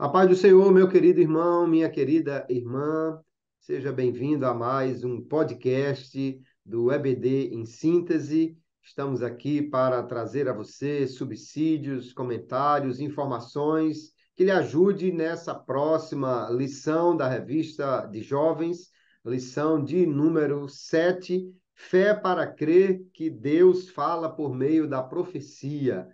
A paz do Senhor, meu querido irmão, minha querida irmã, seja bem-vindo a mais um podcast do EBD em Síntese. Estamos aqui para trazer a você subsídios, comentários, informações que lhe ajude nessa próxima lição da revista de jovens, lição de número 7, Fé para crer que Deus fala por meio da profecia.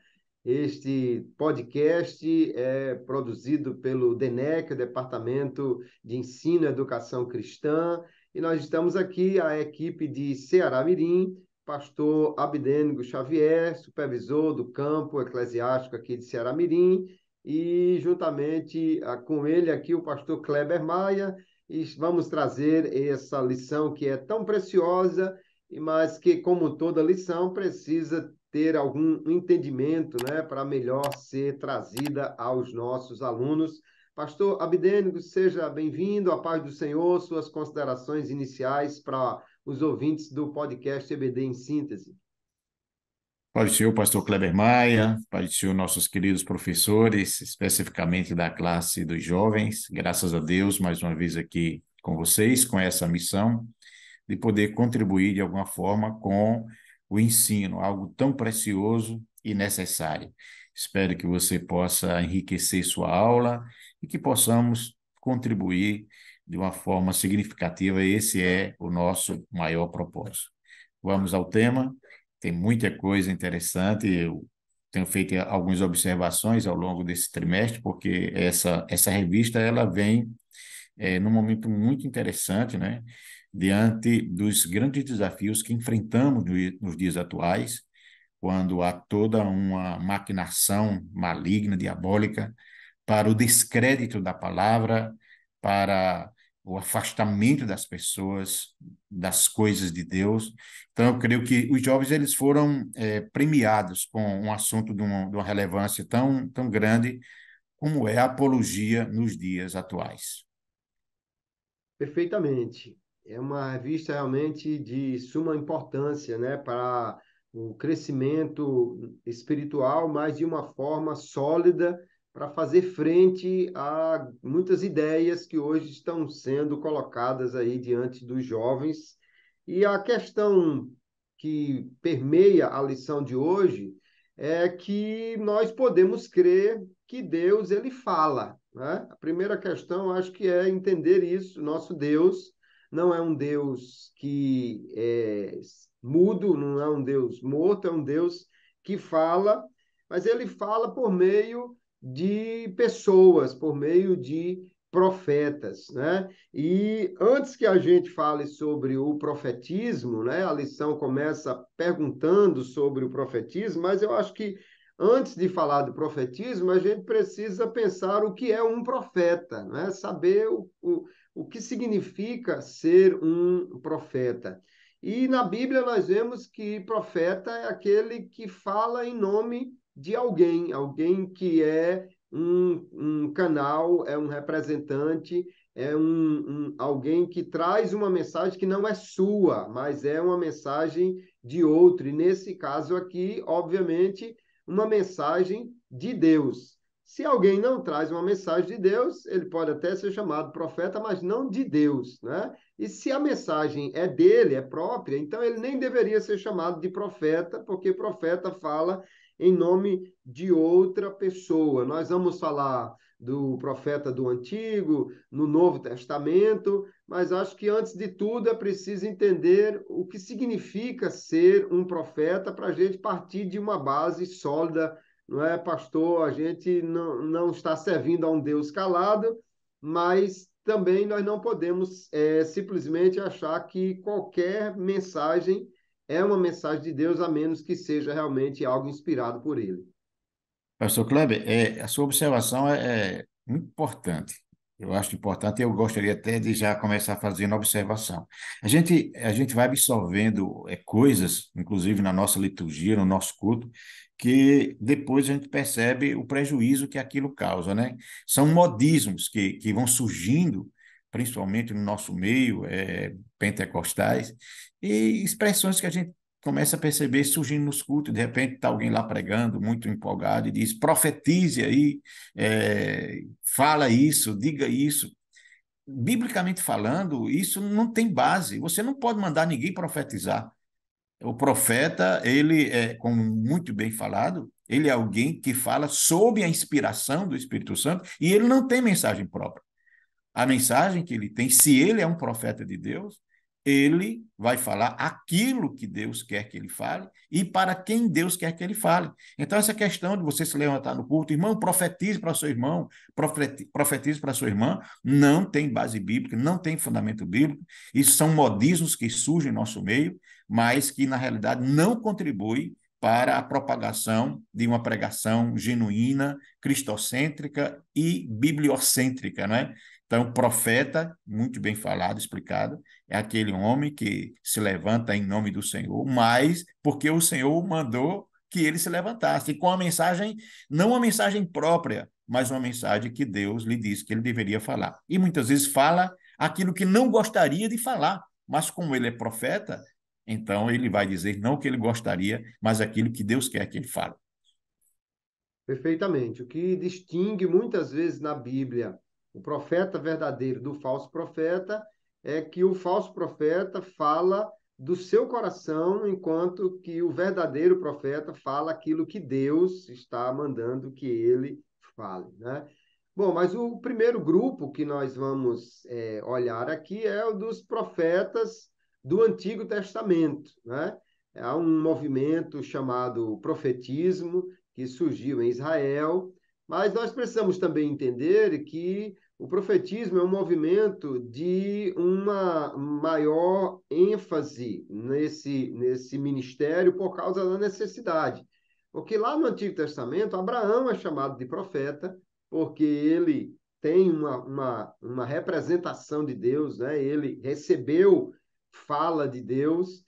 Este podcast é produzido pelo DENEC, o Departamento de Ensino e Educação Cristã, e nós estamos aqui, a equipe de Ceará Mirim, pastor Abdênigo Xavier, supervisor do campo eclesiástico aqui de Ceará Mirim, e juntamente com ele aqui o pastor Kleber Maia, e vamos trazer essa lição que é tão preciosa, mas que, como toda lição, precisa ter algum entendimento, né, para melhor ser trazida aos nossos alunos. Pastor Abdênigo, seja bem-vindo, a paz do Senhor, suas considerações iniciais para os ouvintes do podcast EBD em Síntese. Pai do Senhor, pastor Kleber Maia, Pai do Senhor, nossos queridos professores, especificamente da classe dos jovens, graças a Deus, mais uma vez aqui com vocês, com essa missão de poder contribuir de alguma forma com o ensino, algo tão precioso e necessário. Espero que você possa enriquecer sua aula e que possamos contribuir de uma forma significativa. Esse é o nosso maior propósito. Vamos ao tema. Tem muita coisa interessante. Eu tenho feito algumas observações ao longo desse trimestre, porque essa revista ela vem num momento muito interessante, né? Diante dos grandes desafios que enfrentamos nos dias atuais, quando há toda uma maquinação maligna, diabólica, para o descrédito da palavra, para o afastamento das pessoas das coisas de Deus. Então, eu creio que os jovens eles foram premiados com um assunto de uma relevância tão grande como é a apologia nos dias atuais. Perfeitamente. É uma revista realmente de suma importância, né, para o crescimento espiritual, mas de uma forma sólida para fazer frente a muitas ideias que hoje estão sendo colocadas aí diante dos jovens. E a questão que permeia a lição de hoje é que nós podemos crer que Deus ele fala, né? A primeira questão, acho que é entender isso. Nosso Deus não é um Deus que é mudo, não é um Deus morto, é um Deus que fala, mas ele fala por meio de pessoas, por meio de profetas, né? E antes que a gente fale sobre o profetismo, né? A lição começa perguntando sobre o profetismo, mas eu acho que antes de falar do profetismo, a gente precisa pensar o que é um profeta, né? Saber o que significa ser um profeta. E na Bíblia nós vemos que profeta é aquele que fala em nome de alguém, alguém que é um canal, é um representante, é alguém que traz uma mensagem que não é sua, mas é uma mensagem de outro. E nesse caso aqui, obviamente, uma mensagem de Deus. Se alguém não traz uma mensagem de Deus, ele pode até ser chamado profeta, mas não de Deus, né? E se a mensagem é dele, é própria, então ele nem deveria ser chamado de profeta, porque profeta fala em nome de outra pessoa. Nós vamos falar do profeta do Antigo, no Novo Testamento, mas acho que antes de tudo é preciso entender o que significa ser um profeta para a gente partir de uma base sólida, não é, pastor? A gente não está servindo a um Deus calado, mas também nós não podemos simplesmente achar que qualquer mensagem é uma mensagem de Deus, a menos que seja realmente algo inspirado por ele. Pastor Kleber, a sua observação é muito importante. Eu acho importante e eu gostaria até de já começar fazendo a observação. A gente vai absorvendo coisas, inclusive na nossa liturgia, no nosso culto, que depois a gente percebe o prejuízo que aquilo causa, né? São modismos que vão surgindo, principalmente no nosso meio, pentecostais, e expressões que a gente começa a perceber surgindo nos cultos, de repente está alguém lá pregando, muito empolgado, e diz, profetize aí, fala isso, diga isso. Biblicamente falando, isso não tem base. Você não pode mandar ninguém profetizar. O profeta, ele é, como muito bem falado, ele é alguém que fala sob a inspiração do Espírito Santo e ele não tem mensagem própria. A mensagem que ele tem, se ele é um profeta de Deus, ele vai falar aquilo que Deus quer que ele fale e para quem Deus quer que ele fale. Então, essa questão de você se levantar no culto, irmão, profetize para seu irmão, profetize para sua irmã, não tem base bíblica, não tem fundamento bíblico. Isso são modismos que surgem em nosso meio, mas que, na realidade, não contribuem para a propagação de uma pregação genuína, cristocêntrica e bibliocêntrica, não é? Então, profeta, muito bem falado, explicado, é aquele homem que se levanta em nome do Senhor, mas porque o Senhor mandou que ele se levantasse, e com a mensagem, não uma mensagem própria, mas uma mensagem que Deus lhe disse que ele deveria falar. E muitas vezes fala aquilo que não gostaria de falar, mas como ele é profeta, então ele vai dizer não o que ele gostaria, mas aquilo que Deus quer que ele fale. Perfeitamente. O que distingue muitas vezes na Bíblia o profeta verdadeiro do falso profeta é que o falso profeta fala do seu coração, enquanto que o verdadeiro profeta fala aquilo que Deus está mandando que ele fale, né? Bom, mas o primeiro grupo que nós vamos olhar aqui é o dos profetas do Antigo Testamento, né? Há um movimento chamado profetismo, que surgiu em Israel, mas nós precisamos também entender que o profetismo é um movimento de uma maior ênfase nesse ministério por causa da necessidade. Porque lá no Antigo Testamento, Abraão é chamado de profeta, porque ele tem uma representação de Deus, né? Ele recebeu fala de Deus.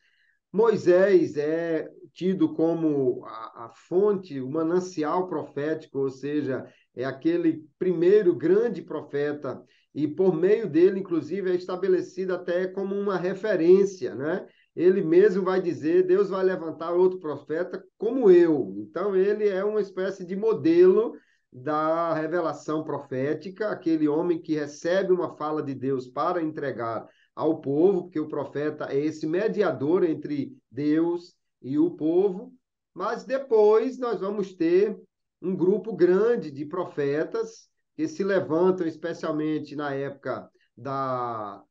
Moisés é tido como a fonte, o manancial profético, ou seja, é aquele primeiro grande profeta, e por meio dele, inclusive, é estabelecido até como uma referência, né? Ele mesmo vai dizer, Deus vai levantar outro profeta como eu. Então, ele é uma espécie de modelo da revelação profética, aquele homem que recebe uma fala de Deus para entregar ao povo, porque o profeta é esse mediador entre Deus e o povo, mas depois nós vamos ter um grupo grande de profetas que se levantam, especialmente na época da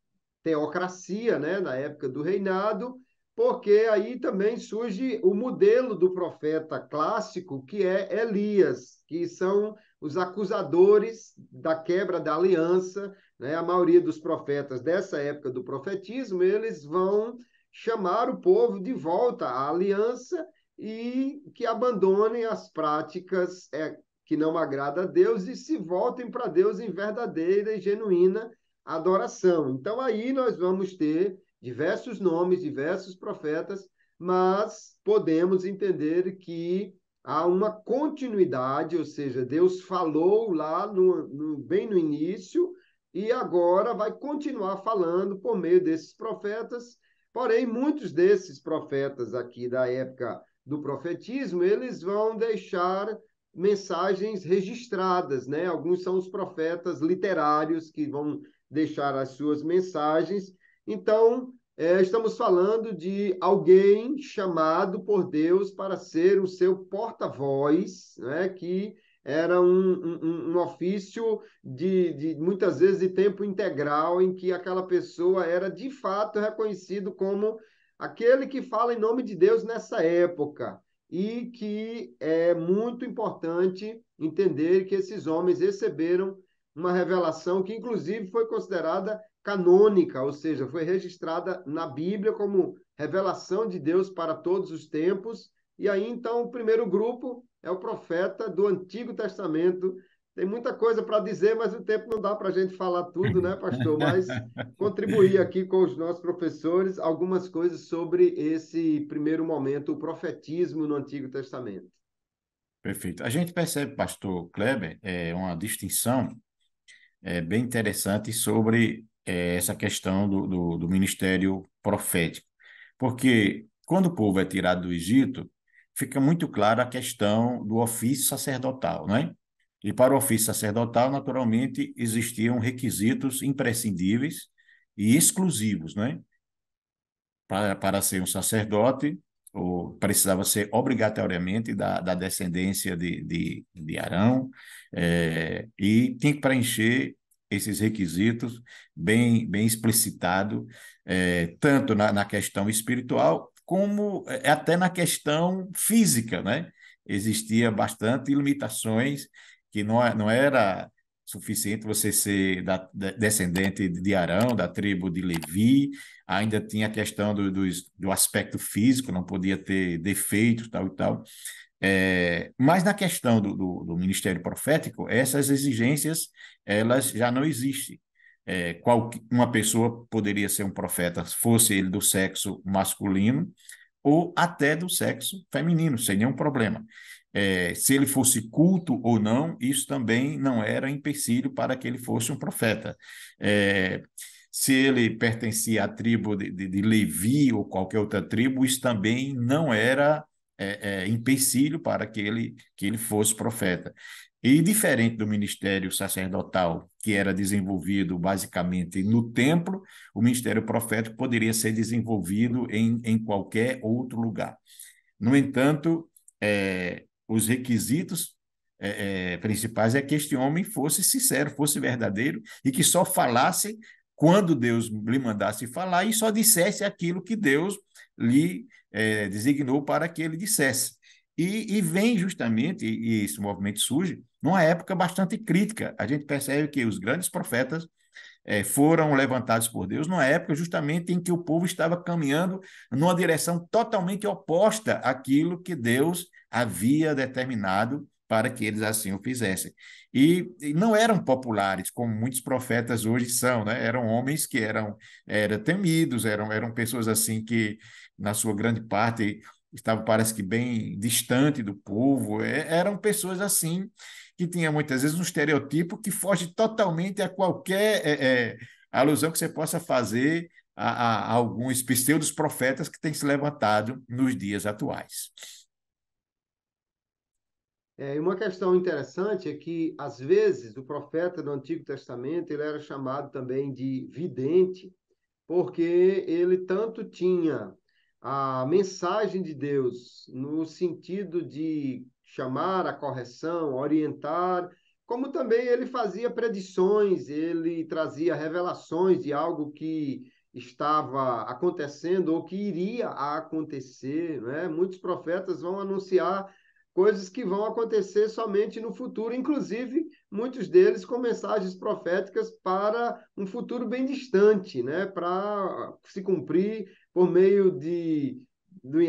teocracia, né? Na época do reinado, porque aí também surge o modelo do profeta clássico, que é Elias, que são os acusadores da quebra da aliança, né? A maioria dos profetas dessa época do profetismo, eles vão chamar o povo de volta à aliança e que abandonem as práticas que não agradam a Deus e se voltem para Deus em verdadeira e genuína adoração. Então, aí nós vamos ter diversos nomes, diversos profetas, mas podemos entender que há uma continuidade, ou seja, Deus falou lá bem no início e agora vai continuar falando por meio desses profetas. Porém, muitos desses profetas aqui da época do profetismo, eles vão deixar mensagens registradas, né? Alguns são os profetas literários que vão deixar as suas mensagens. Então, estamos falando de alguém chamado por Deus para ser o seu porta-voz, né? Que era um ofício muitas vezes de tempo integral, em que aquela pessoa era de fato reconhecido como aquele que fala em nome de Deus nessa época. E que é muito importante entender que esses homens receberam uma revelação que, inclusive, foi considerada canônica, ou seja, foi registrada na Bíblia como revelação de Deus para todos os tempos. E aí, então, o primeiro grupo é o profeta do Antigo Testamento. Tem muita coisa para dizer, mas o tempo não dá para a gente falar tudo, né, pastor? Mas contribuir aqui com os nossos professores algumas coisas sobre esse primeiro momento, o profetismo no Antigo Testamento. Perfeito. A gente percebe, pastor Kleber, uma distinção bem interessante sobre essa questão do ministério profético. Porque quando o povo é tirado do Egito, fica muito clara a questão do ofício sacerdotal, não é? E para o ofício sacerdotal, naturalmente, existiam requisitos imprescindíveis e exclusivos, não é? Para ser um sacerdote, ou precisava ser obrigatoriamente da descendência de Arão, e tinha que preencher esses requisitos bem explicitado, tanto na questão espiritual, como até na questão física, né? Existia bastante limitações que não era suficiente você ser descendente de Arão, da tribo de Levi, ainda tinha a questão do aspecto físico, não podia ter defeitos, tal e tal. Mas na questão do ministério profético, essas exigências elas já não existem. Uma pessoa poderia ser um profeta, fosse ele do sexo masculino ou até do sexo feminino, sem nenhum problema. Se ele fosse culto ou não, isso também não era empecilho para que ele fosse um profeta. Se ele pertencia à tribo de Levi ou qualquer outra tribo, isso também não era empecilho para que ele fosse profeta. E diferente do ministério sacerdotal, que era desenvolvido basicamente no templo, o ministério profético poderia ser desenvolvido em qualquer outro lugar. No entanto, os requisitos principais é que este homem fosse sincero, fosse verdadeiro e que só falasse quando Deus lhe mandasse falar e só dissesse aquilo que Deus lhe designou para que ele dissesse. E vem justamente, e esse movimento surge, numa época bastante crítica. A gente percebe que os grandes profetas foram levantados por Deus numa época justamente em que o povo estava caminhando numa direção totalmente oposta àquilo que Deus havia determinado para que eles assim o fizessem. E não eram populares, como muitos profetas hoje são, né? Eram homens que eram temidos, eram pessoas assim que, na sua grande parte, estavam, parece que, bem distante do povo. Eram pessoas assim que tinha muitas vezes um estereotipo que foge totalmente a qualquer alusão que você possa fazer a alguns pseudos profetas que têm se levantado nos dias atuais. E uma questão interessante é que, às vezes, o profeta do Antigo Testamento ele era chamado também de vidente, porque ele tanto tinha a mensagem de Deus no sentido de chamar a correção, orientar, como também ele fazia predições, ele trazia revelações de algo que estava acontecendo ou que iria a acontecer, né? Muitos profetas vão anunciar coisas que vão acontecer somente no futuro, inclusive muitos deles com mensagens proféticas para um futuro bem distante, né? Para se cumprir por meio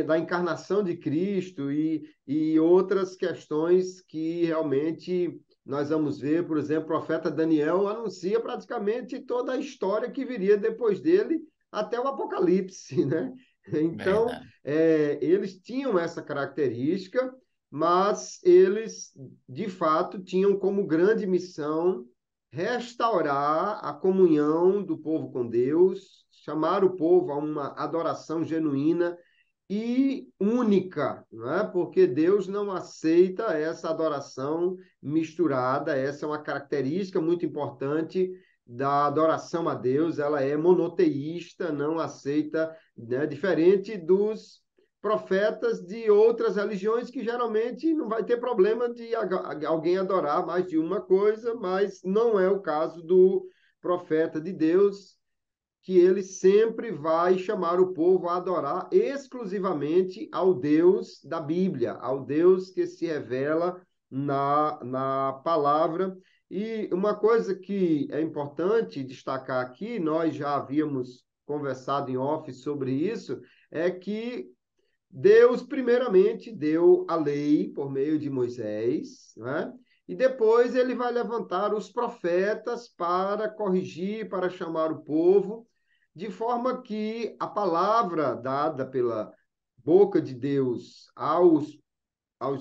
da encarnação de Cristo e outras questões que realmente nós vamos ver. Por exemplo, o profeta Daniel anuncia praticamente toda a história que viria depois dele até o Apocalipse, né? Então, Verdade. eles tinham essa característica, mas eles, de fato, tinham como grande missão restaurar a comunhão do povo com Deus, chamar o povo a uma adoração genuína e única, não é? Porque Deus não aceita essa adoração misturada, essa é uma característica muito importante da adoração a Deus, ela é monoteísta, não aceita, né? Diferente dos profetas de outras religiões que geralmente não vai ter problema de alguém adorar mais de uma coisa, mas não é o caso do profeta de Deus, que ele sempre vai chamar o povo a adorar exclusivamente ao Deus da Bíblia, ao Deus que se revela na palavra. E uma coisa que é importante destacar aqui, nós já havíamos conversado em off sobre isso, é que Deus, primeiramente, deu a lei por meio de Moisés, né? E depois ele vai levantar os profetas para corrigir, para chamar o povo, de forma que a palavra dada pela boca de Deus aos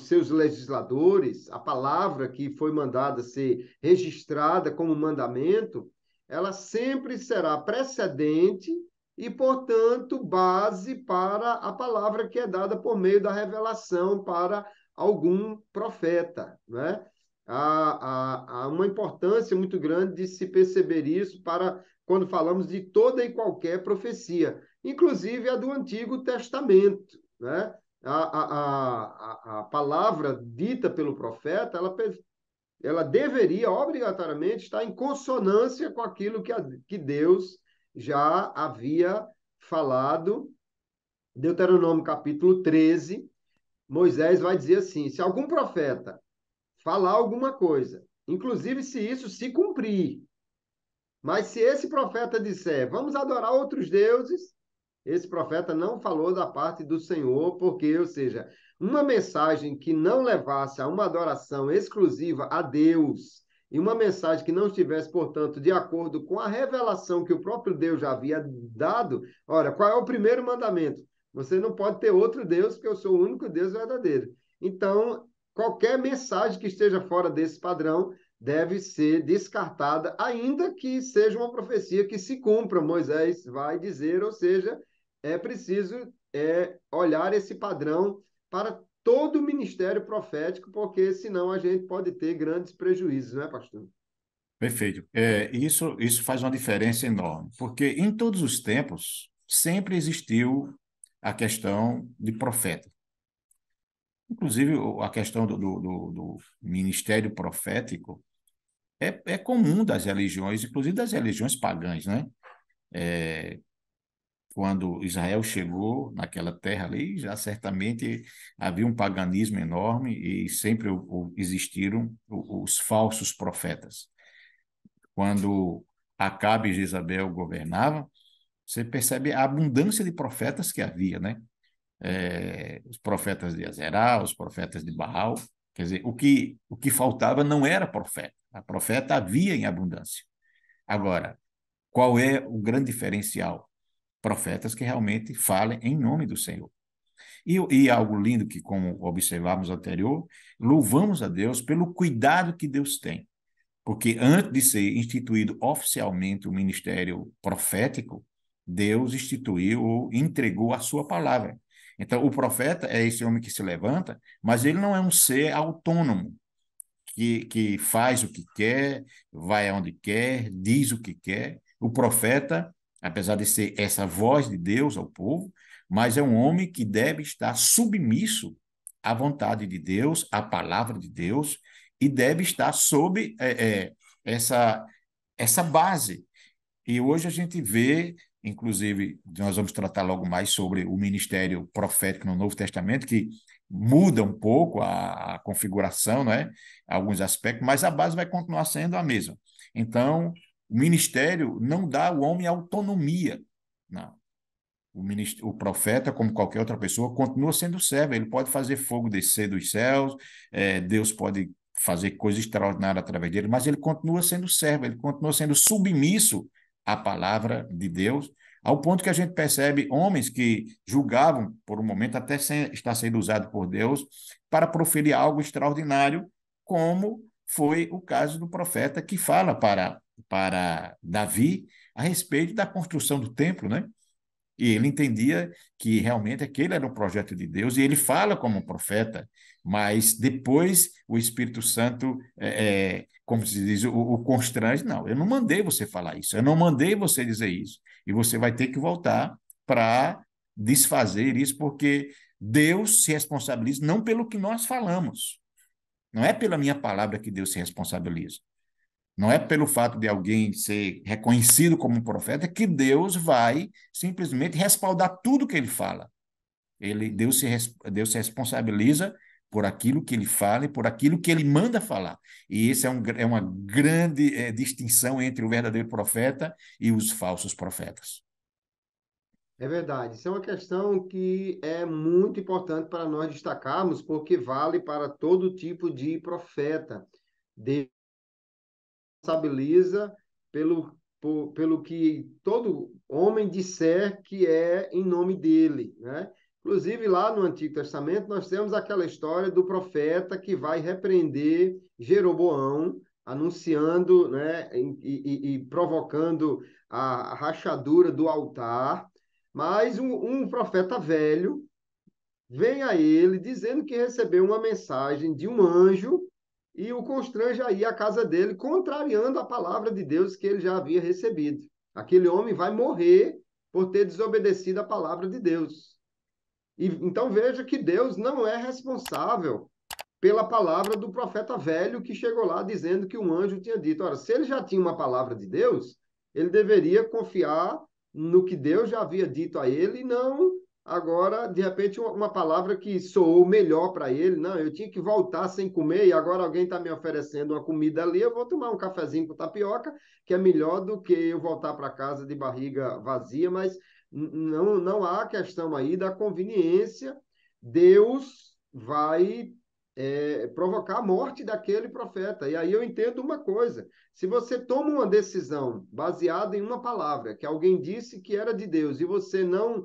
seus legisladores, a palavra que foi mandada ser registrada como mandamento, ela sempre será precedente e, portanto, base para a palavra que é dada por meio da revelação para algum profeta, né? Há uma importância muito grande de se perceber isso para quando falamos de toda e qualquer profecia, inclusive a do Antigo Testamento, né? A palavra dita pelo profeta, ela deveria obrigatoriamente estar em consonância com aquilo que Deus já havia falado. Deuteronômio capítulo 13, Moisés vai dizer assim: se algum profeta falar alguma coisa, inclusive se isso se cumprir, mas se esse profeta disser, vamos adorar outros deuses, esse profeta não falou da parte do Senhor, porque, ou seja, uma mensagem que não levasse a uma adoração exclusiva a Deus, e uma mensagem que não estivesse, portanto, de acordo com a revelação que o próprio Deus já havia dado. Ora, qual é o primeiro mandamento? Você não pode ter outro Deus, porque eu sou o único Deus verdadeiro. Então, qualquer mensagem que esteja fora desse padrão deve ser descartada, ainda que seja uma profecia que se cumpra, Moisés vai dizer, ou seja, é preciso olhar esse padrão para todo o ministério profético, porque senão a gente pode ter grandes prejuízos, não é, pastor? Perfeito. Isso faz uma diferença enorme, porque em todos os tempos sempre existiu a questão de profeta. Inclusive, a questão do ministério profético é comum das religiões, inclusive das religiões pagãs, né? Quando Israel chegou naquela terra ali, já certamente havia um paganismo enorme e sempre existiram os falsos profetas. Quando Acabe e Jezabel governavam, você percebe a abundância de profetas que havia, né? Os profetas de Azerá, os profetas de Baal. Quer dizer, o que faltava não era profeta. A profeta havia em abundância. Agora, qual é o grande diferencial? Profetas que realmente falem em nome do Senhor. E algo lindo que, como observamos anterior, louvamos a Deus pelo cuidado que Deus tem. Porque antes de ser instituído oficialmente o ministério profético, Deus instituiu ou entregou a sua palavra. Então, o profeta é esse homem que se levanta, mas ele não é um ser autônomo, que faz o que quer, vai aonde quer, diz o que quer. O profeta, apesar de ser essa voz de Deus ao povo, mas é um homem que deve estar submisso à vontade de Deus, à palavra de Deus, e deve estar sob essa, essa base. E hoje a gente vê, inclusive, nós vamos tratar logo mais sobre o ministério profético no Novo Testamento, que muda um pouco a configuração, não é? Alguns aspectos, mas a base vai continuar sendo a mesma. Então, o ministério não dá ao homem autonomia, não. O profeta, como qualquer outra pessoa, continua sendo servo. Ele pode fazer fogo descer dos céus, Deus pode fazer coisas extraordinárias através dele, mas ele continua sendo servo, ele continua sendo submisso à palavra de Deus, ao ponto que a gente percebe homens que julgavam, por um momento, até estar sendo usado por Deus para proferir algo extraordinário, como foi o caso do profeta que fala para Davi a respeito da construção do templo, né? E ele entendia que realmente aquele era um projeto de Deus, e ele fala como um profeta, mas depois o Espírito Santo, como se diz, o constrange. Não, eu não mandei você falar isso, eu não mandei você dizer isso, e você vai ter que voltar para desfazer isso, porque Deus se responsabiliza não pelo que nós falamos, não é pela minha palavra que Deus se responsabiliza. Não é pelo fato de alguém ser reconhecido como um profeta que Deus vai simplesmente respaldar tudo que ele fala. Deus se responsabiliza por aquilo que ele fala e por aquilo que ele manda falar. E essa é uma grande distinção entre o verdadeiro profeta e os falsos profetas. É verdade. Isso é uma questão que é muito importante para nós destacarmos, porque vale para todo tipo de profeta. Deus responsabiliza pelo que todo homem disser que é em nome dele, né? Inclusive, lá no Antigo Testamento, nós temos aquela história do profeta que vai repreender Jeroboão anunciando, né, e provocando a rachadura do altar, mas um profeta velho vem a ele dizendo que recebeu uma mensagem de um anjo e o constrange a ir à casa dele, contrariando a palavra de Deus que ele já havia recebido. Aquele homem vai morrer por ter desobedecido a palavra de Deus. E, então veja que Deus não é responsável pela palavra do profeta velho que chegou lá dizendo que um anjo tinha dito. Ora, se ele já tinha uma palavra de Deus, ele deveria confiar no que Deus já havia dito a ele e não agora, de repente, uma palavra que soou melhor para ele. Não, eu tinha que voltar sem comer e agora alguém está me oferecendo uma comida ali, eu vou tomar um cafezinho com tapioca, que é melhor do que eu voltar para casa de barriga vazia, mas não há questão aí da conveniência. Deus vai provocar a morte daquele profeta. E aí eu entendo uma coisa: se você toma uma decisão baseada em uma palavra que alguém disse que era de Deus e você não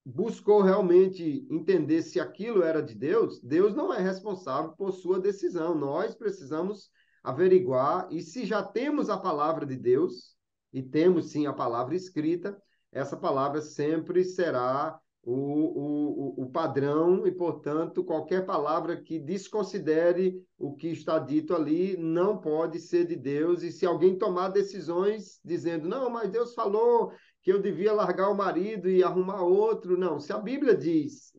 buscou realmente entender se aquilo era de Deus, Deus não é responsável por sua decisão. Nós precisamos averiguar, e se já temos a palavra de Deus, e temos sim a palavra escrita, essa palavra sempre será o padrão, e, portanto, qualquer palavra que desconsidere o que está dito ali não pode ser de Deus. E se alguém tomar decisões dizendo, não, mas Deus falou que eu devia largar o marido e arrumar outro. Não, se a Bíblia diz,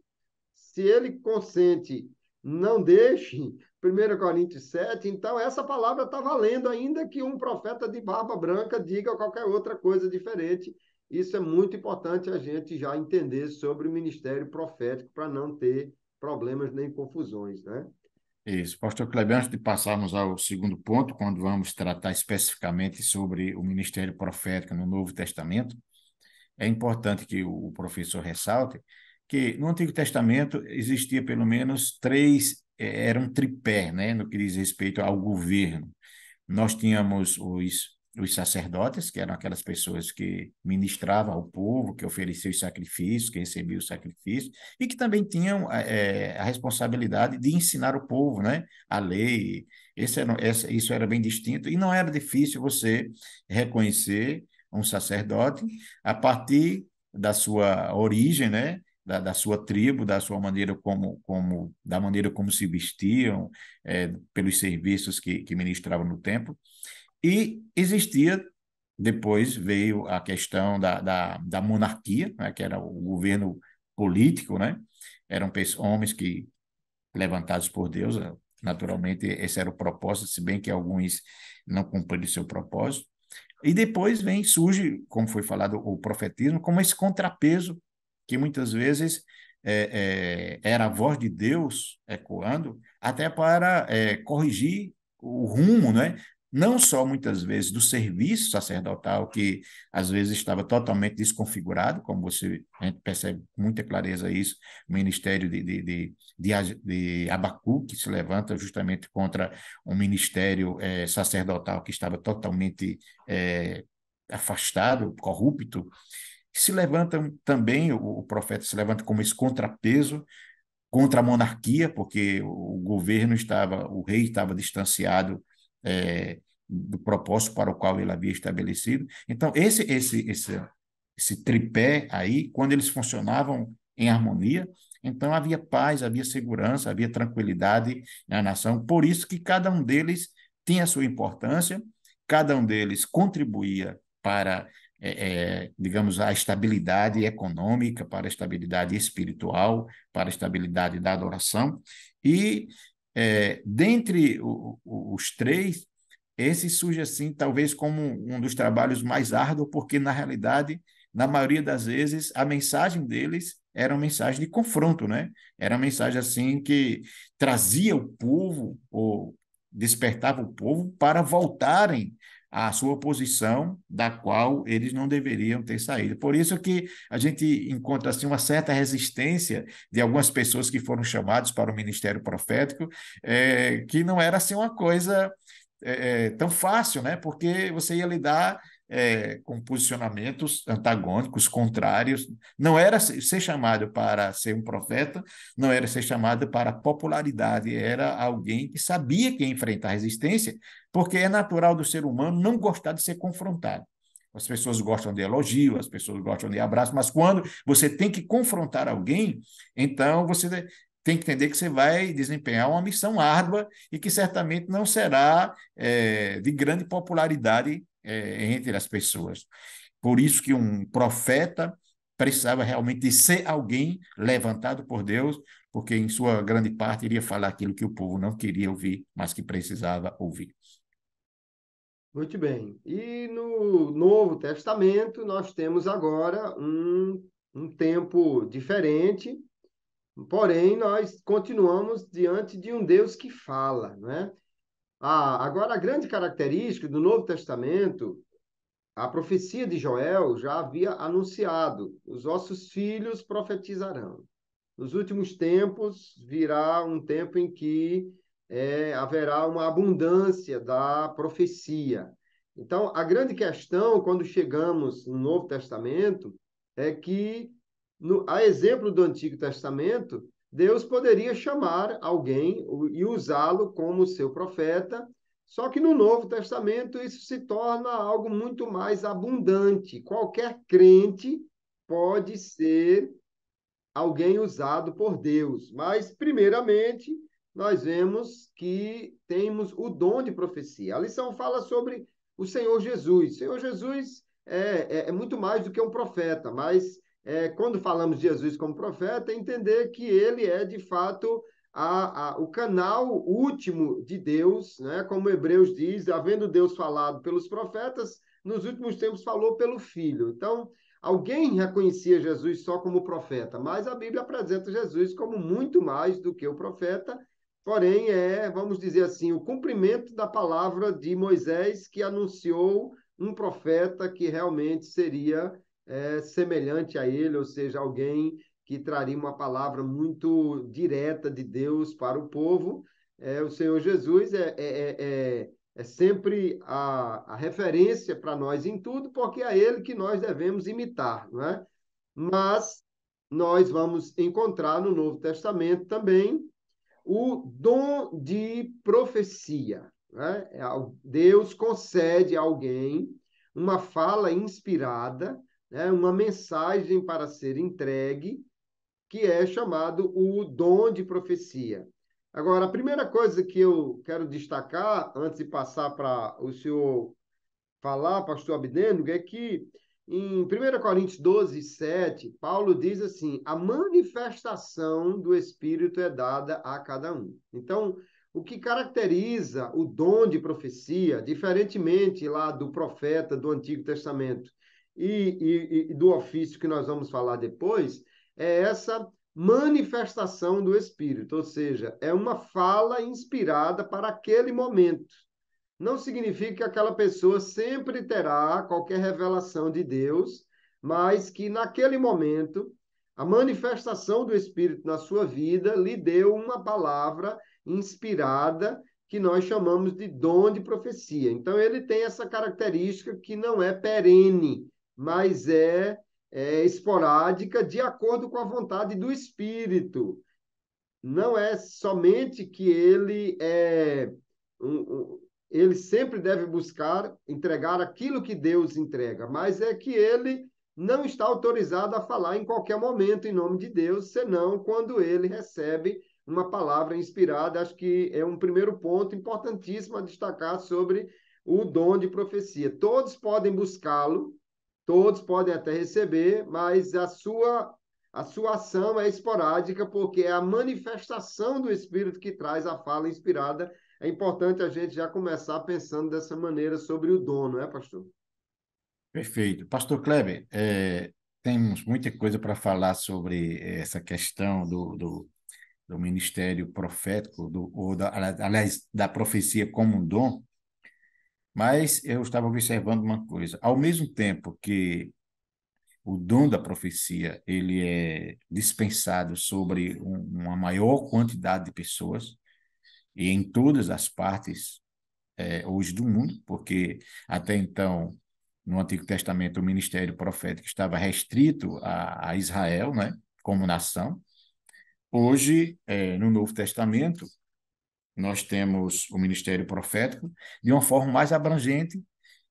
se ele consente, não deixe, 1 Coríntios 7, então essa palavra está valendo, ainda que um profeta de barba branca diga qualquer outra coisa diferente. Isso é muito importante a gente já entender sobre o ministério profético para não ter problemas nem confusões, né? Isso. Pastor Kleber, antes de passarmos ao segundo ponto, quando vamos tratar especificamente sobre o ministério profético no Novo Testamento, é importante que o professor ressalte que no Antigo Testamento existia pelo menos três, era um tripé, né, no que diz respeito ao governo. Nós tínhamos os sacerdotes, que eram aquelas pessoas que ministravam ao povo, que ofereciam os sacrifícios, que recebiam os sacrifícios, e que também tinham a responsabilidade de ensinar o povo, né, a lei. Isso era bem distinto, e não era difícil você reconhecer um sacerdote a partir da sua origem, né, da sua tribo, da sua maneira da maneira como se vestiam, pelos serviços que ministravam no templo. E existia, depois veio a questão da monarquia, né, que era o governo político, né? Eram homens que levantados por Deus, naturalmente esse era o propósito, se bem que alguns não cumpriram o seu propósito. E depois surge, como foi falado, o profetismo como esse contrapeso que muitas vezes era a voz de Deus ecoando, até para corrigir o rumo, né? Não só muitas vezes do serviço sacerdotal, que às vezes estava totalmente desconfigurado, como a gente percebe com muita clareza isso, o ministério de Abacuque, que se levanta justamente contra um ministério sacerdotal que estava totalmente afastado, corrupto. Se levantam também, o profeta se levanta como esse contrapeso contra a monarquia, porque o governo o rei estava distanciado do propósito para o qual ele havia estabelecido. Então, esse tripé aí, quando eles funcionavam em harmonia, então havia paz, havia segurança, havia tranquilidade na nação. Por isso que cada um deles tinha a sua importância, cada um deles contribuía para digamos, a estabilidade econômica, para a estabilidade espiritual, para a estabilidade da adoração. E, dentre os três, esse surge, assim, talvez como um dos trabalhos mais árduos, porque, na realidade, na maioria das vezes, a mensagem deles era uma mensagem de confronto, né? Era uma mensagem, assim, que trazia o povo, ou despertava o povo para voltarem à sua posição da qual eles não deveriam ter saído. Por isso que a gente encontra assim uma certa resistência de algumas pessoas que foram chamadas para o ministério profético, que não era assim uma coisa tão fácil, né? Porque você ia lidar com posicionamentos antagônicos, contrários. Não era ser chamado para ser um profeta, não era ser chamado para popularidade, era alguém que sabia que ia enfrentar resistência, porque é natural do ser humano não gostar de ser confrontado. As pessoas gostam de elogio, as pessoas gostam de abraço, mas quando você tem que confrontar alguém, então você tem que entender que você vai desempenhar uma missão árdua e que certamente não será de grande popularidade entre as pessoas. Por isso que um profeta precisava realmente de ser alguém levantado por Deus, porque em sua grande parte iria falar aquilo que o povo não queria ouvir, mas que precisava ouvir. Muito bem. E no Novo Testamento, nós temos agora um tempo diferente, porém, nós continuamos diante de um Deus que fala, né? Agora, a grande característica do Novo Testamento, a profecia de Joel já havia anunciado: os vossos filhos profetizarão. Nos últimos tempos, virá um tempo em que haverá uma abundância da profecia. Então, a grande questão, quando chegamos no Novo Testamento, é que, a exemplo do Antigo Testamento, Deus poderia chamar alguém e usá-lo como seu profeta, só que no Novo Testamento isso se torna algo muito mais abundante. Qualquer crente pode ser alguém usado por Deus. Mas, primeiramente, nós vemos que temos o dom de profecia. A lição fala sobre o Senhor Jesus. O Senhor Jesus é muito mais do que um profeta, mas quando falamos de Jesus como profeta, é entender que ele é, de fato, o canal último de Deus, né? Como Hebreus diz, havendo Deus falado pelos profetas, nos últimos tempos falou pelo Filho. Então, alguém reconhecia Jesus só como profeta, mas a Bíblia apresenta Jesus como muito mais do que o profeta, porém vamos dizer assim, o cumprimento da palavra de Moisés que anunciou um profeta que realmente seria semelhante a ele, ou seja, alguém que traria uma palavra muito direta de Deus para o povo. O Senhor Jesus é sempre a referência para nós em tudo, porque é ele que nós devemos imitar, não é? Mas nós vamos encontrar no Novo Testamento também o dom de profecia, né? Deus concede a alguém uma fala inspirada, né? Uma mensagem para ser entregue, que é chamado o dom de profecia. Agora, a primeira coisa que eu quero destacar, antes de passar para o senhor falar, pastor Abdênico, é que em 1 Coríntios 12, 7, Paulo diz assim: a manifestação do Espírito é dada a cada um. Então, o que caracteriza o dom de profecia, diferentemente lá do profeta do Antigo Testamento e do ofício que nós vamos falar depois, é essa manifestação do Espírito, ou seja, é uma fala inspirada para aquele momento. Não significa que aquela pessoa sempre terá qualquer revelação de Deus, mas que naquele momento a manifestação do Espírito na sua vida lhe deu uma palavra inspirada que nós chamamos de dom de profecia. Então ele tem essa característica que não é perene, mas é esporádica de acordo com a vontade do Espírito. Não é somente que ele ele sempre deve buscar entregar aquilo que Deus entrega, mas é que ele não está autorizado a falar em qualquer momento em nome de Deus, senão quando ele recebe uma palavra inspirada. Acho que é um primeiro ponto importantíssimo a destacar sobre o dom de profecia. Todos podem buscá-lo, todos podem até receber, mas a sua ação é esporádica, porque é a manifestação do Espírito que traz a fala inspirada. É importante a gente já começar pensando dessa maneira sobre o dom, não é, pastor? Perfeito. Pastor Kleber, temos muita coisa para falar sobre essa questão do ministério profético, aliás, da profecia como um dom, mas eu estava observando uma coisa. Ao mesmo tempo que o dom da profecia ele é dispensado sobre uma maior quantidade de pessoas, e em todas as partes hoje do mundo, porque até então No Antigo Testamento, o ministério profético estava restrito a Israel, né, como nação. Hoje, no Novo Testamento, nós temos o ministério profético de uma forma mais abrangente,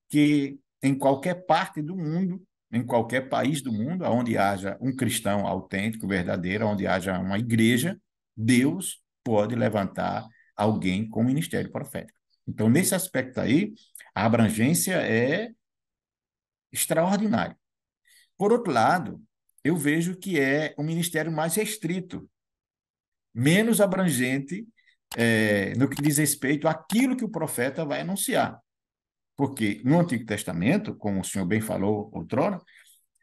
que em qualquer parte do mundo, em qualquer país do mundo, onde haja um cristão autêntico, verdadeiro, onde haja uma igreja, Deus pode levantar alguém com ministério profético. Então, nesse aspecto aí, a abrangência é extraordinária. Por outro lado, eu vejo que é um ministério mais restrito, menos abrangente, no que diz respeito àquilo que o profeta vai anunciar. Porque no Antigo Testamento, como o senhor bem falou outrora,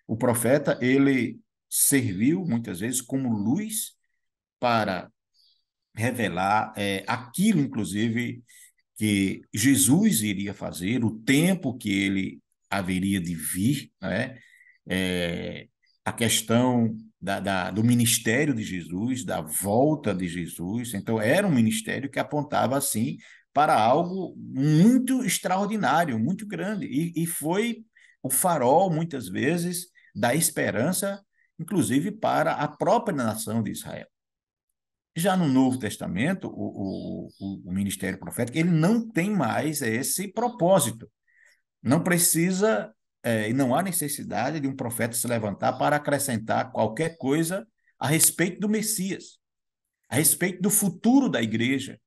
o profeta, ele serviu muitas vezes como luz para revelar aquilo, inclusive, que Jesus iria fazer, o tempo que ele haveria de vir, né? É, a questão do ministério de Jesus, da volta de Jesus. Então, era um ministério que apontava, assim, para algo muito extraordinário, muito grande. E foi o farol, muitas vezes, da esperança, inclusive para a própria nação de Israel. Já no Novo Testamento, o ministério profético, ele não tem mais esse propósito. Não precisa, e não há necessidade de um profeta se levantar para acrescentar qualquer coisa a respeito do Messias, a respeito do futuro da igreja,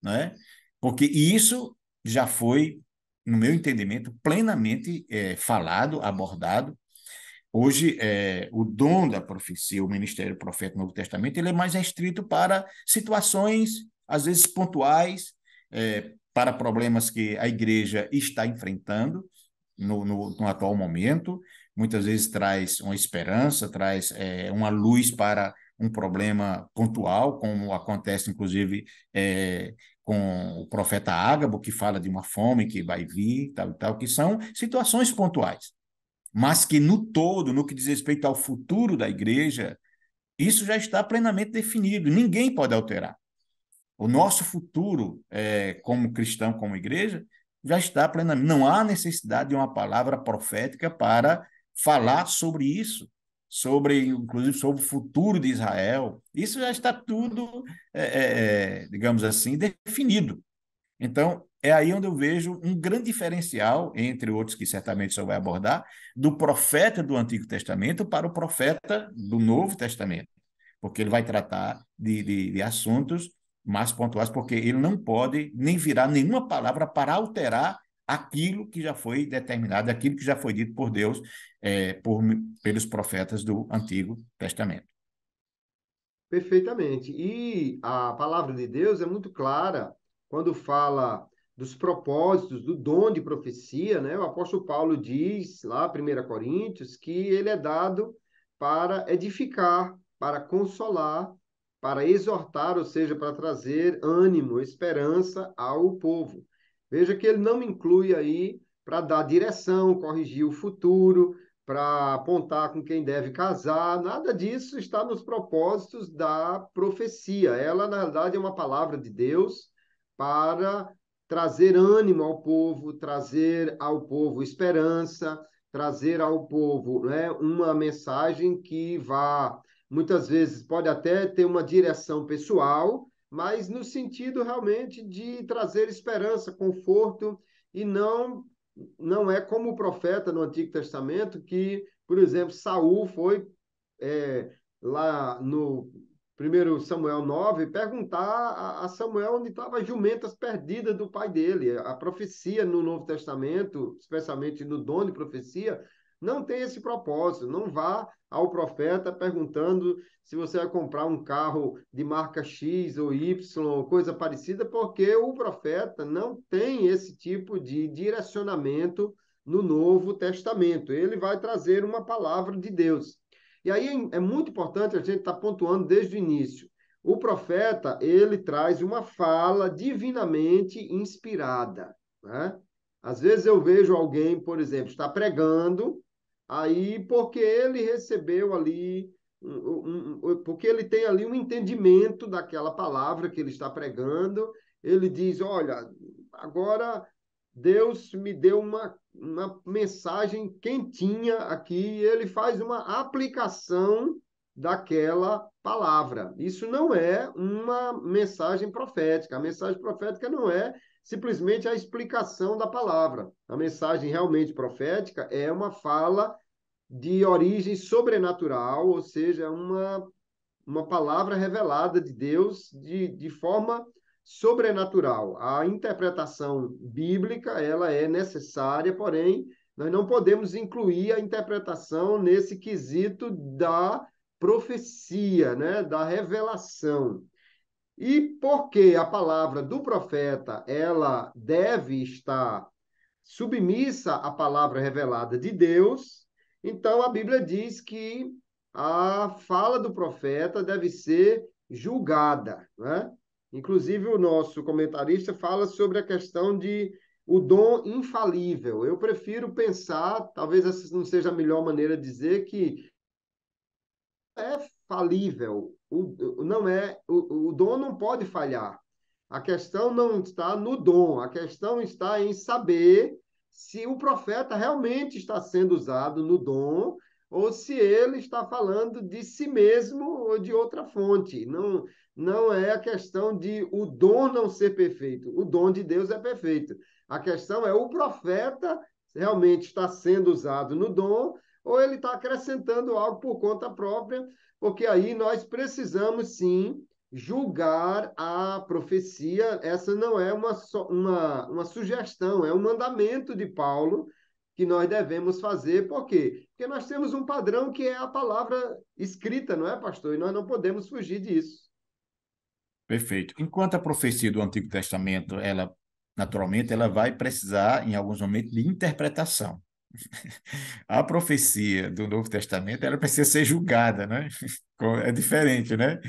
né? Porque isso já foi, no meu entendimento, plenamente falado, abordado. Hoje, o dom da profecia, o ministério profético do Novo Testamento, ele é mais restrito para situações, às vezes pontuais, para problemas que a igreja está enfrentando no atual momento. Muitas vezes traz uma esperança, traz uma luz para um problema pontual, como acontece, inclusive, com o profeta Ágabo, que fala de uma fome que vai vir, tal, tal, que são situações pontuais, mas que no todo, no que diz respeito ao futuro da igreja, isso já está plenamente definido, ninguém pode alterar. O nosso futuro, como cristão, como igreja, já está plenamente. Não há necessidade de uma palavra profética para falar sobre isso, inclusive sobre o futuro de Israel. Isso já está tudo, digamos assim, definido. Então, é aí onde eu vejo um grande diferencial, entre outros que certamente o senhor vai abordar, do profeta do Antigo Testamento para o profeta do Novo Testamento, porque ele vai tratar de assuntos mais pontuais, porque ele não pode nem virar nenhuma palavra para alterar aquilo que já foi determinado, aquilo que já foi dito por Deus, pelos profetas do Antigo Testamento. Perfeitamente. E a palavra de Deus é muito clara quando fala dos propósitos, do dom de profecia, né? O apóstolo Paulo diz lá, 1 Coríntios, que ele é dado para edificar, para consolar, para exortar, ou seja, para trazer ânimo, esperança ao povo. Veja que ele não inclui aí para dar direção, corrigir o futuro, para apontar com quem deve casar, nada disso está nos propósitos da profecia. Ela, na verdade, é uma palavra de Deus para trazer ânimo ao povo, trazer ao povo esperança, trazer ao povo, né, uma mensagem que vá, muitas vezes, pode até ter uma direção pessoal, mas no sentido realmente de trazer esperança, conforto e não é como o profeta no Antigo Testamento que, por exemplo, Saul foi lá no 1 Samuel 9 perguntar a Samuel onde estavam as jumentas perdidas do pai dele. A profecia no Novo Testamento, especialmente no dom de profecia, não tem esse propósito. Não vá ao profeta perguntando se você vai comprar um carro de marca X ou Y, ou coisa parecida, porque o profeta não tem esse tipo de direcionamento no Novo Testamento. Ele vai trazer uma palavra de Deus. E aí é muito importante a gente estar pontuando desde o início. O profeta, ele traz uma fala divinamente inspirada, né? Às vezes eu vejo alguém, por exemplo, está pregando, aí porque ele recebeu ali, porque ele tem ali um entendimento daquela palavra que ele está pregando, ele diz, olha, agora Deus me deu uma mensagem quentinha aqui, e ele faz uma aplicação daquela palavra. Isso não é uma mensagem profética. A mensagem profética não é simplesmente a explicação da palavra. A mensagem realmente profética é uma fala de origem sobrenatural, ou seja, uma palavra revelada de Deus de forma sobrenatural. A interpretação bíblica, ela é necessária, porém, nós não podemos incluir a interpretação nesse quesito da profecia, né, da revelação. E porque a palavra do profeta, ela deve estar submissa à palavra revelada de Deus, então a Bíblia diz que a fala do profeta deve ser julgada, né? Inclusive, o nosso comentarista fala sobre a questão de o dom infalível. Eu prefiro pensar, talvez essa não seja a melhor maneira de dizer, que é falível. Não é, o dom não pode falhar. A questão não está no dom, a questão está em saber se o profeta realmente está sendo usado no dom ou se ele está falando de si mesmo ou de outra fonte. Não, não é a questão de o dom não ser perfeito. O dom de Deus é perfeito. A questão é o profeta realmente está sendo usado no dom ou ele está acrescentando algo por conta própria, porque aí nós precisamos sim julgar a profecia. Essa não é uma sugestão, é um mandamento de Paulo que nós devemos fazer. Por quê? Porque nós temos um padrão que é a palavra escrita, não é, pastor? E nós não podemos fugir disso. Perfeito. Enquanto a profecia do Antigo Testamento, ela, naturalmente, ela vai precisar, em alguns momentos, de interpretação. A profecia do Novo Testamento, ela precisa ser julgada, né? É diferente, né?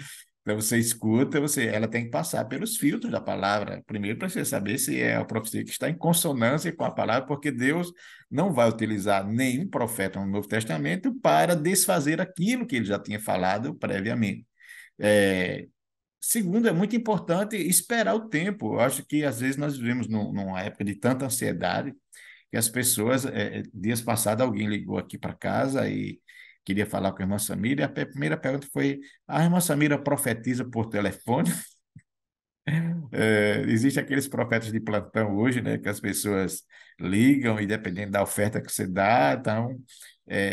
Então você escuta, ela tem que passar pelos filtros da palavra. Primeiro, para você saber se é a profecia que está em consonância com a palavra, porque Deus não vai utilizar nenhum profeta no Novo Testamento para desfazer aquilo que ele já tinha falado previamente. Segundo, é muito importante esperar o tempo. Eu acho que às vezes nós vivemos numa época de tanta ansiedade que as pessoas, dias passados, alguém ligou aqui para casa e queria falar com a irmã Samira, e a primeira pergunta foi: a irmã Samira profetiza por telefone? Existem aqueles profetas de plantão hoje, né, que as pessoas ligam e dependendo da oferta que você dá, então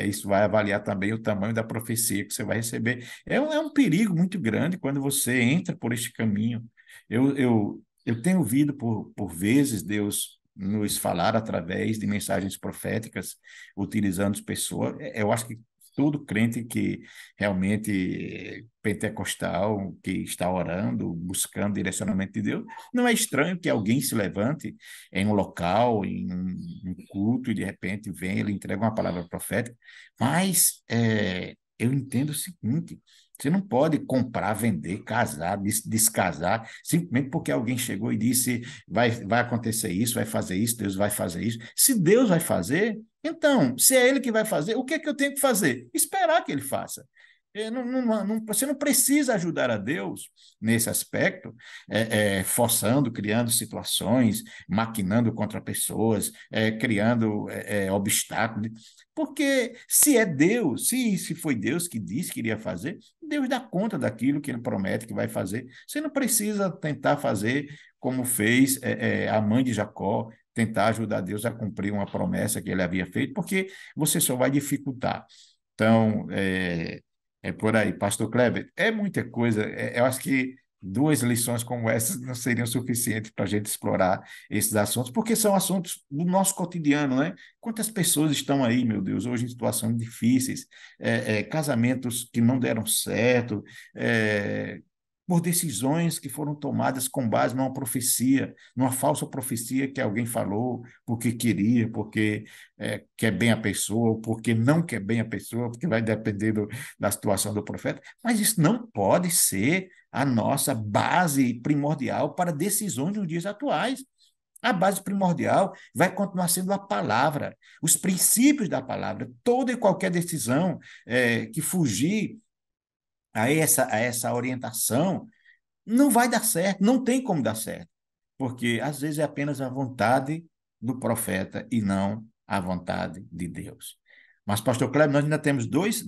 isso vai avaliar também o tamanho da profecia que você vai receber. É um perigo muito grande quando você entra por este caminho. Eu tenho ouvido por vezes Deus nos falar através de mensagens proféticas, utilizando pessoas. Eu acho que todo crente que realmente pentecostal, que está orando, buscando direcionamento de Deus, não é estranho que alguém se levante em um local, em um culto, e de repente vem, ele entrega uma palavra profética, mas eu entendo o seguinte: você não pode comprar, vender, casar, descasar, simplesmente porque alguém chegou e disse vai acontecer isso, vai fazer isso, Deus vai fazer isso. Se Deus vai fazer, então, se é ele que vai fazer, o que é que eu tenho que fazer? Esperar que ele faça. Você não precisa ajudar a Deus nesse aspecto, forçando, criando situações, maquinando contra pessoas, criando obstáculos. Porque se é Deus, se foi Deus que disse que iria fazer, Deus dá conta daquilo que ele promete que vai fazer. Você não precisa tentar fazer como fez a mãe de Jacó, tentar ajudar Deus a cumprir uma promessa que ele havia feito, porque você só vai dificultar. Então, é por aí. Pastor Kleber, é muita coisa. Eu acho que duas lições como essas não seriam suficientes para a gente explorar esses assuntos, porque são assuntos do nosso cotidiano, né? Quantas pessoas estão aí, meu Deus, hoje em situações difíceis, casamentos que não deram certo, por decisões que foram tomadas com base numa profecia, numa falsa profecia que alguém falou porque queria, porque quer bem a pessoa, ou porque não quer bem a pessoa, porque vai depender da situação do profeta. Mas isso não pode ser a nossa base primordial para decisões nos dias atuais. A base primordial vai continuar sendo a palavra, os princípios da palavra. Toda e qualquer decisão que fugir a essa orientação, não vai dar certo, não tem como dar certo, porque às vezes é apenas a vontade do profeta e não à vontade de Deus. Mas, pastor Kleber, nós ainda temos dois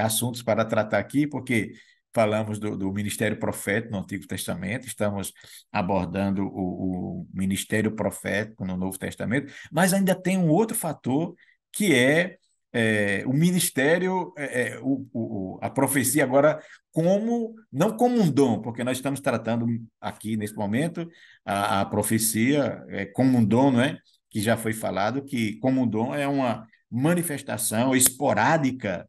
assuntos para tratar aqui, porque falamos do ministério profético no Antigo Testamento, estamos abordando o ministério profético no Novo Testamento, mas ainda tem um outro fator que é o ministério, a profecia agora não como um dom, porque nós estamos tratando aqui nesse momento a profecia como um dom, não é? Que já foi falado que como um dom é uma manifestação esporádica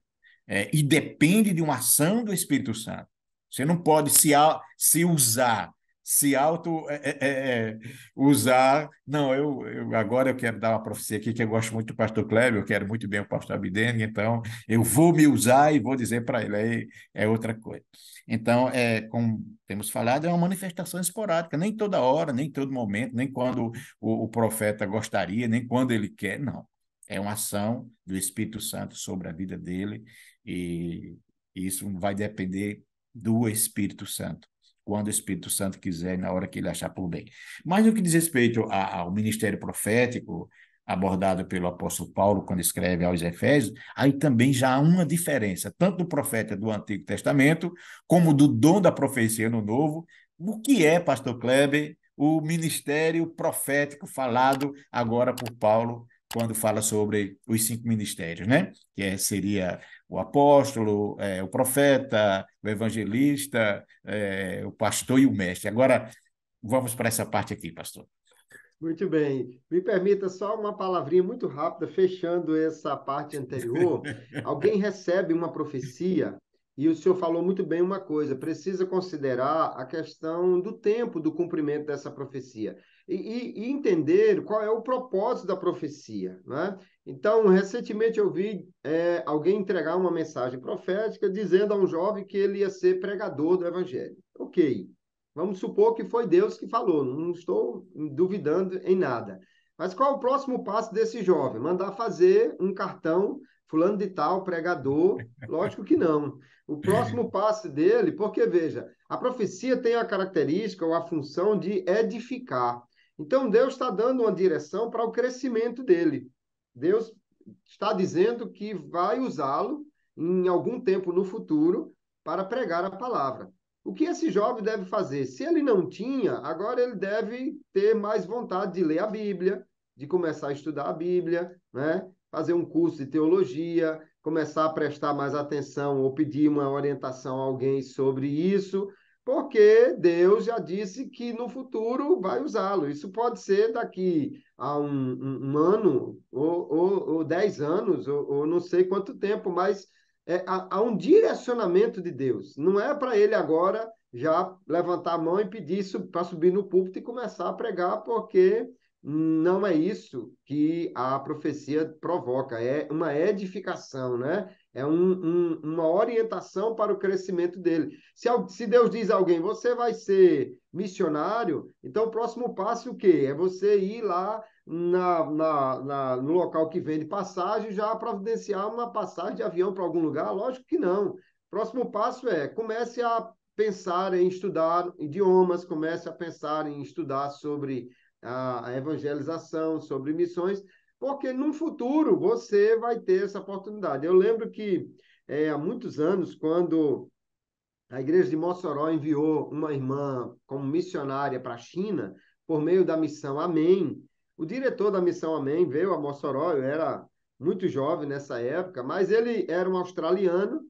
e depende de uma ação do Espírito Santo. Você não pode se usar, se auto usar. Não, agora eu quero dar uma profecia aqui que eu gosto muito do pastor Kleber, eu quero muito bem o pastor Abdênio, então eu vou me usar e vou dizer para ele, aí é outra coisa. Então, como temos falado, é uma manifestação esporádica, nem toda hora, nem todo momento, nem quando o profeta gostaria, nem quando ele quer, não. É uma ação do Espírito Santo sobre a vida dele e isso vai depender do Espírito Santo, quando o Espírito Santo quiser, na hora que ele achar por bem. Mas no que diz respeito ao ministério profético, abordado pelo apóstolo Paulo quando escreve aos Efésios, aí também já há uma diferença, tanto do profeta do Antigo Testamento, como do dom da profecia no Novo. O que é, pastor Kleber, o ministério profético falado agora por Paulo quando fala sobre os 5 ministérios, né? Seria o apóstolo, o profeta, o evangelista, o pastor e o mestre. Agora, vamos para essa parte aqui, pastor. Muito bem. Me permita só uma palavrinha muito rápida, fechando essa parte anterior. Alguém recebe uma profecia e o senhor falou muito bem uma coisa: precisa considerar a questão do tempo do cumprimento dessa profecia e entender qual é o propósito da profecia, né? Então, recentemente eu vi alguém entregar uma mensagem profética dizendo a um jovem que ele ia ser pregador do evangelho. Ok. Vamos supor que foi Deus que falou, não estou duvidando em nada. Mas qual é o próximo passo desse jovem? Mandar fazer um cartão, fulano de tal, pregador? Lógico que não. O próximo passo dele, porque veja, a profecia tem a característica ou a função de edificar. Então Deus está dando uma direção para o crescimento dele. Deus está dizendo que vai usá-lo em algum tempo no futuro para pregar a palavra. O que esse jovem deve fazer? Se ele não tinha, agora ele deve ter mais vontade de ler a Bíblia, de começar a estudar a Bíblia, né? Fazer um curso de teologia, começar a prestar mais atenção ou pedir uma orientação a alguém sobre isso, porque Deus já disse que no futuro vai usá-lo. Isso pode ser daqui a um ano, ou 10 anos, ou não sei quanto tempo, mas há um direcionamento de Deus. Não é para ele agora já levantar a mão e pedir isso para subir no púlpito e começar a pregar, porque não é isso que a profecia provoca. É uma edificação, né? É uma orientação para o crescimento dele. Se Deus diz a alguém, você vai ser missionário, então o próximo passo é o quê? É você ir lá no local que vende passagem, já providenciar uma passagem de avião para algum lugar? Lógico que não. Próximo passo comece a pensar em estudar idiomas, comece a pensar em estudar sobre a evangelização, sobre missões, porque no futuro você vai ter essa oportunidade. Eu lembro que há muitos anos, quando a igreja de Mossoró enviou uma irmã como missionária para a China, por meio da missão Amém. O diretor da missão Amém veio a Mossoró, eu era muito jovem nessa época, mas ele era um australiano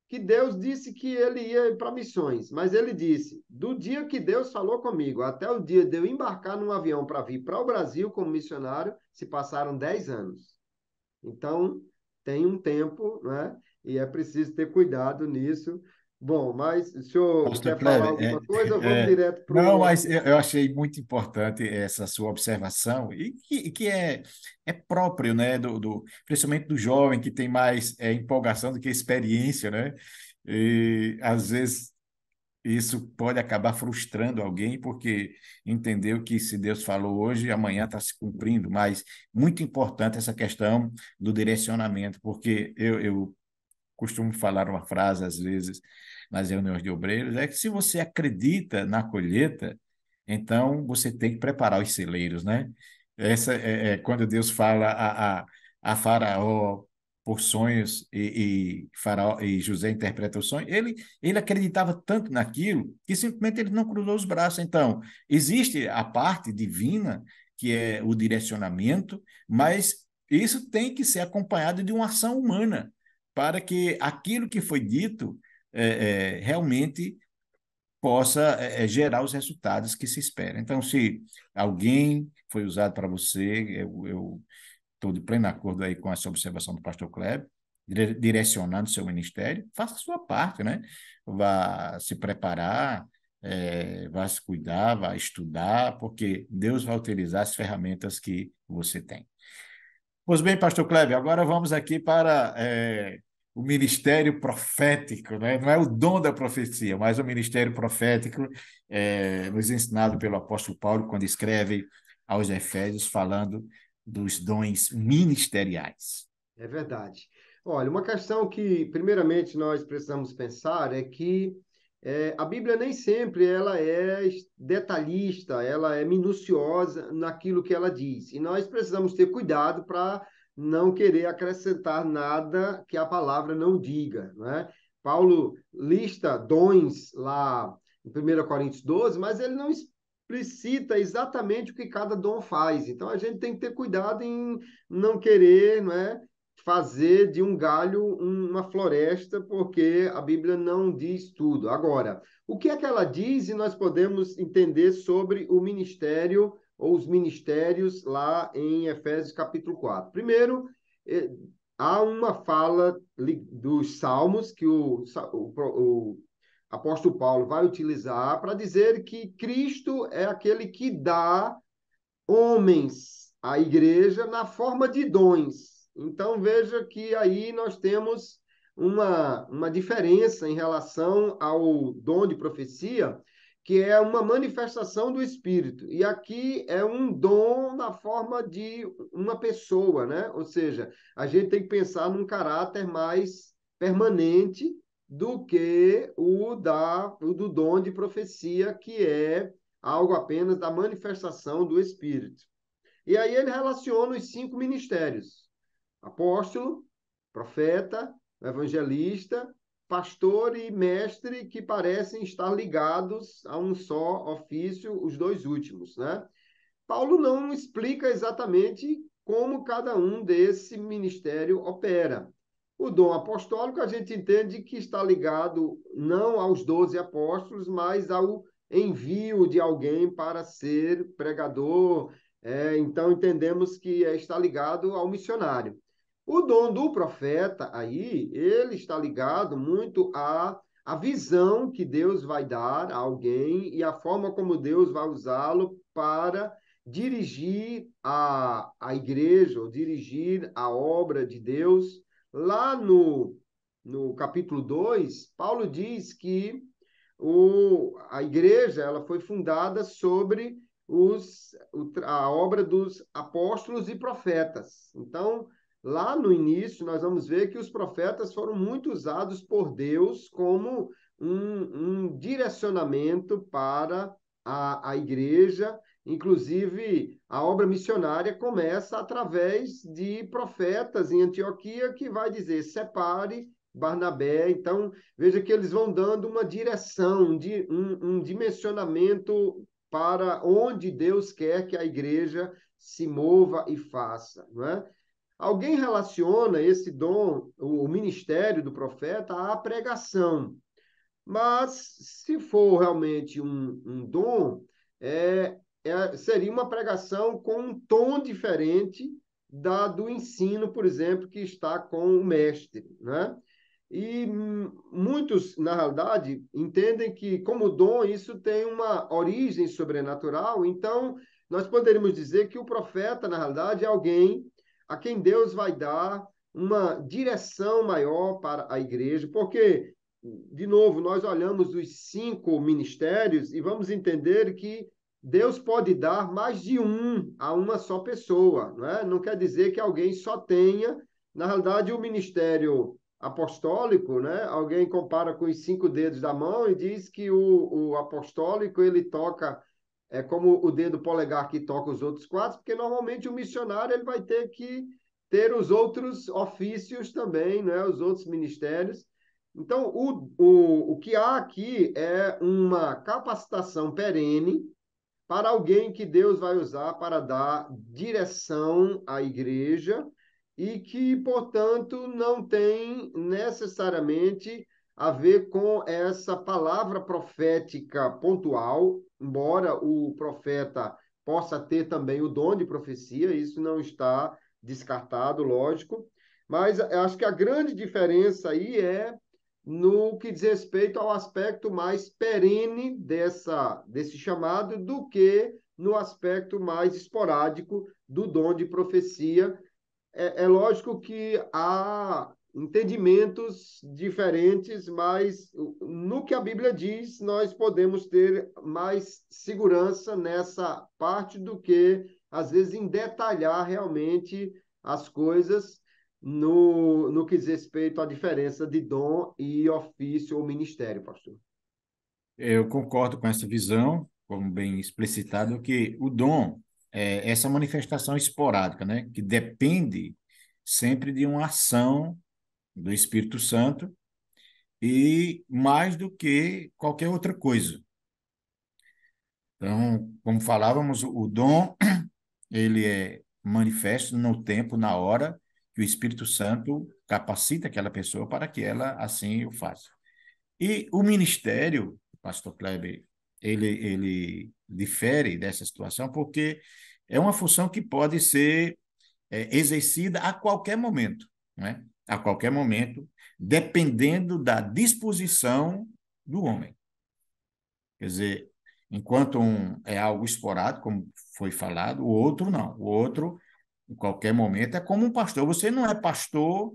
que Deus disse que ele ia para missões. Mas ele disse, do dia que Deus falou comigo até o dia de eu embarcar num avião para vir para o Brasil como missionário, se passaram 10 anos. Então, tem um tempo, né? E é preciso ter cuidado nisso. Bom, mas o senhor Pastor quer falar Kleber, alguma coisa? Vamos direto para não, o... mas eu achei muito importante essa sua observação e que é próprio, né, principalmente do jovem que tem mais empolgação do que experiência, né? E às vezes isso pode acabar frustrando alguém porque entendeu que se Deus falou hoje, amanhã está se cumprindo. Mas muito importante essa questão do direcionamento, porque eu costumo falar uma frase, às vezes, nas reuniões de obreiros, é que se você acredita na colheita, então você tem que preparar os celeiros, né? Essa é quando Deus fala a Faraó por sonhos e Faraó e José interpreta o sonho, ele acreditava tanto naquilo que simplesmente ele não cruzou os braços. Então, existe a parte divina, que é o direcionamento, mas isso tem que ser acompanhado de uma ação humana, para que aquilo que foi dito realmente possa gerar os resultados que se espera. Então, se alguém foi usado para você, eu estou de pleno acordo aí com essa observação do pastor Kleber, direcionando seu ministério, faça a sua parte, né? Vá se preparar, vá se cuidar, vá estudar, porque Deus vai utilizar as ferramentas que você tem. Pois bem, pastor Kleber, agora vamos aqui para o ministério profético, né? Não é o dom da profecia, mas o ministério profético nos ensinado pelo apóstolo Paulo quando escreve aos Efésios falando dos dons ministeriais. É verdade. Olha, uma questão que, primeiramente, nós precisamos pensar é que a Bíblia nem sempre ela é detalhista, ela é minuciosa naquilo que ela diz. E nós precisamos ter cuidado para não querer acrescentar nada que a palavra não diga, né? Paulo lista dons lá em 1 Coríntios 12, mas ele não explicita exatamente o que cada dom faz. Então, a gente tem que ter cuidado em não querer, não é? Fazer de um galho uma floresta, porque a Bíblia não diz tudo. Agora, o que é que ela diz e nós podemos entender sobre o ministério ou os ministérios lá em Efésios capítulo 4? Primeiro, há uma fala dos Salmos que o apóstolo Paulo vai utilizar para dizer que Cristo é aquele que dá homens à igreja na forma de dons. Então, veja que aí nós temos uma diferença em relação ao dom de profecia, que é uma manifestação do Espírito. E aqui é um dom na forma de uma pessoa, né? Ou seja, a gente tem que pensar num caráter mais permanente do que o do dom de profecia, que é algo apenas da manifestação do Espírito. E aí ele relaciona os 5 ministérios: apóstolo, profeta, evangelista, pastor e mestre, que parecem estar ligados a um só ofício, os dois últimos, né? Paulo não explica exatamente como cada um desse ministério opera. O dom apostólico a gente entende que está ligado não aos 12 apóstolos, mas ao envio de alguém para ser pregador. Então entendemos que está ligado ao missionário. O dom do profeta aí, ele está ligado muito à visão que Deus vai dar a alguém e a forma como Deus vai usá-lo para dirigir a igreja, ou dirigir a obra de Deus. Lá no capítulo 2, Paulo diz que a igreja ela foi fundada sobre a obra dos apóstolos e profetas. Então, lá no início, nós vamos ver que os profetas foram muito usados por Deus como um direcionamento para a igreja. Inclusive, a obra missionária começa através de profetas em Antioquia, que vai dizer, separe Barnabé. Então, veja que eles vão dando uma direção, um dimensionamento para onde Deus quer que a igreja se mova e faça, não é? Alguém relaciona esse dom, o ministério do profeta, à pregação. Mas, se for realmente um dom, seria uma pregação com um tom diferente do ensino, por exemplo, que está com o mestre, né? E muitos, na realidade, entendem que, como dom, isso tem uma origem sobrenatural. Então, nós poderíamos dizer que o profeta, na realidade, é alguém a quem Deus vai dar uma direção maior para a igreja, porque, de novo, nós olhamos os 5 ministérios e vamos entender que Deus pode dar mais de um a uma só pessoa, não é? Não quer dizer que alguém só tenha, na realidade, o ministério apostólico, né? Alguém compara com os 5 dedos da mão e diz que o apostólico ele toca é como o dedo polegar que toca os outros quatro, porque normalmente o missionário ele vai ter que ter os outros ofícios também, né? Os outros ministérios. Então, o que há aqui é uma capacitação perene para alguém que Deus vai usar para dar direção à igreja e que, portanto, não tem necessariamente a ver com essa palavra profética pontual, embora o profeta possa ter também o dom de profecia, isso não está descartado, lógico, mas eu acho que a grande diferença aí é no que diz respeito ao aspecto mais perene desse chamado do que no aspecto mais esporádico do dom de profecia. É lógico que há entendimentos diferentes, mas no que a Bíblia diz, nós podemos ter mais segurança nessa parte do que, às vezes, em detalhar realmente as coisas no que diz respeito à diferença de dom e ofício ou ministério, pastor. Eu concordo com essa visão, como bem explicitado, que o dom é essa manifestação esporádica, né? Que depende sempre de uma ação do Espírito Santo e mais do que qualquer outra coisa. Então, como falávamos, o dom ele é manifesto no tempo, na hora que o Espírito Santo capacita aquela pessoa para que ela assim o faça. E o ministério, pastor Kleber, ele difere dessa situação porque é uma função que pode ser exercida a qualquer momento, né? A qualquer momento, dependendo da disposição do homem. Quer dizer, enquanto um é algo esporádico, como foi falado, o outro não. O outro, em qualquer momento, é como um pastor. Você não é pastor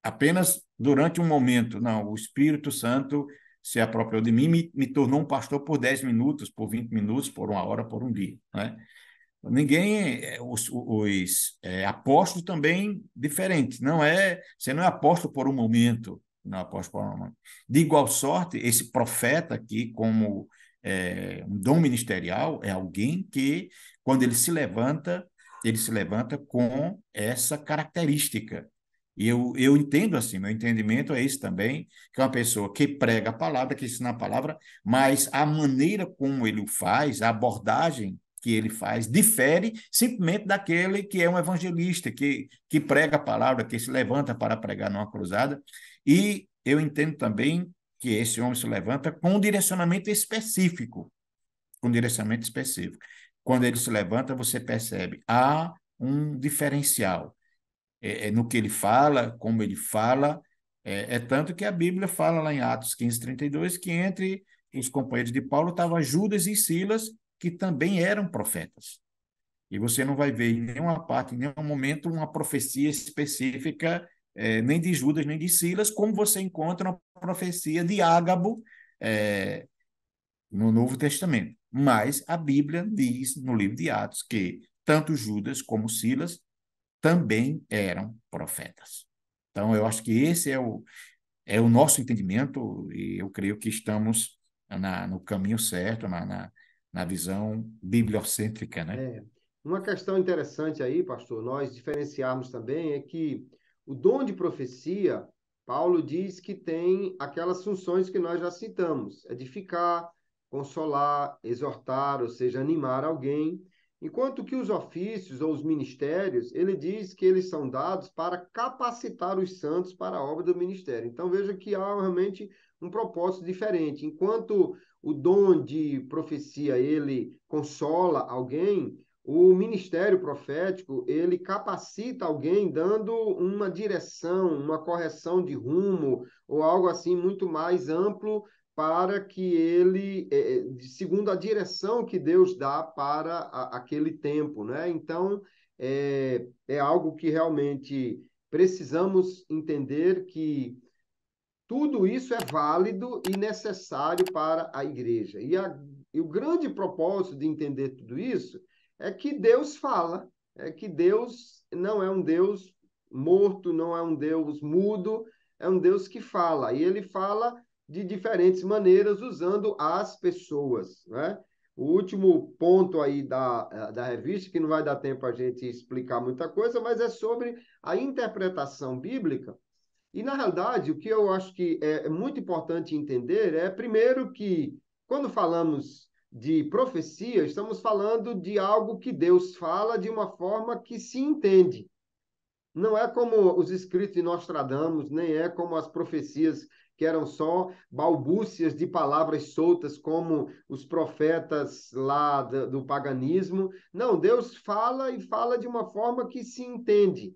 apenas durante um momento. Não, o Espírito Santo se apropriou de mim, me tornou um pastor por 10 minutos, por 20 minutos, por uma hora, por um dia, né? Ninguém, os apóstolos também diferentes. Você não é apóstolo por um momento, não é apóstolo por um momento. De igual sorte, esse profeta aqui, como um dom ministerial, é alguém que, quando ele se levanta com essa característica. E eu entendo assim, meu entendimento é esse também, que é uma pessoa que prega a palavra, que ensina a palavra, mas a maneira como ele o faz, a abordagem que ele faz, difere simplesmente daquele que é um evangelista, que prega a palavra, que se levanta para pregar numa cruzada. E eu entendo também que esse homem se levanta com um direcionamento específico, com um direcionamento específico. Quando ele se levanta, você percebe, há um diferencial no que ele fala, como ele fala, tanto que a Bíblia fala lá em Atos 15:32 que entre os companheiros de Paulo estava Judas e Silas, que também eram profetas. E você não vai ver em nenhuma parte, em nenhum momento, uma profecia específica, nem de Judas, nem de Silas, como você encontra uma profecia de Ágabo no Novo Testamento. Mas a Bíblia diz, no livro de Atos, que tanto Judas como Silas também eram profetas. Então, eu acho que esse é o nosso entendimento, e eu creio que estamos no caminho certo, na visão bibliocêntrica, né? Uma questão interessante aí, pastor, nós diferenciarmos também é que o dom de profecia, Paulo diz que tem aquelas funções que nós já citamos: edificar, consolar, exortar, ou seja, animar alguém. Enquanto que os ofícios ou os ministérios, ele diz que eles são dados para capacitar os santos para a obra do ministério. Então veja que há realmente um propósito diferente. Enquanto o dom de profecia ele consola alguém, o ministério profético, ele capacita alguém dando uma direção, uma correção de rumo, ou algo assim muito mais amplo para que ele, segundo a direção que Deus dá para aquele tempo, né? Então, é algo que realmente precisamos entender que tudo isso é válido e necessário para a igreja. E o grande propósito de entender tudo isso é que Deus fala, é que Deus não é um Deus morto, não é um Deus mudo, é um Deus que fala. E ele fala de diferentes maneiras, usando as pessoas, né? O último ponto aí da revista, que não vai dar tempo a gente explicar muita coisa, mas é sobre a interpretação bíblica. E, na realidade, o que eu acho que é muito importante entender é, primeiro, que quando falamos de profecia, estamos falando de algo que Deus fala de uma forma que se entende. Não é como os escritos de Nostradamus, nem é como as profecias que eram só balbúcias de palavras soltas, como os profetas lá do paganismo. Não, Deus fala e fala de uma forma que se entende.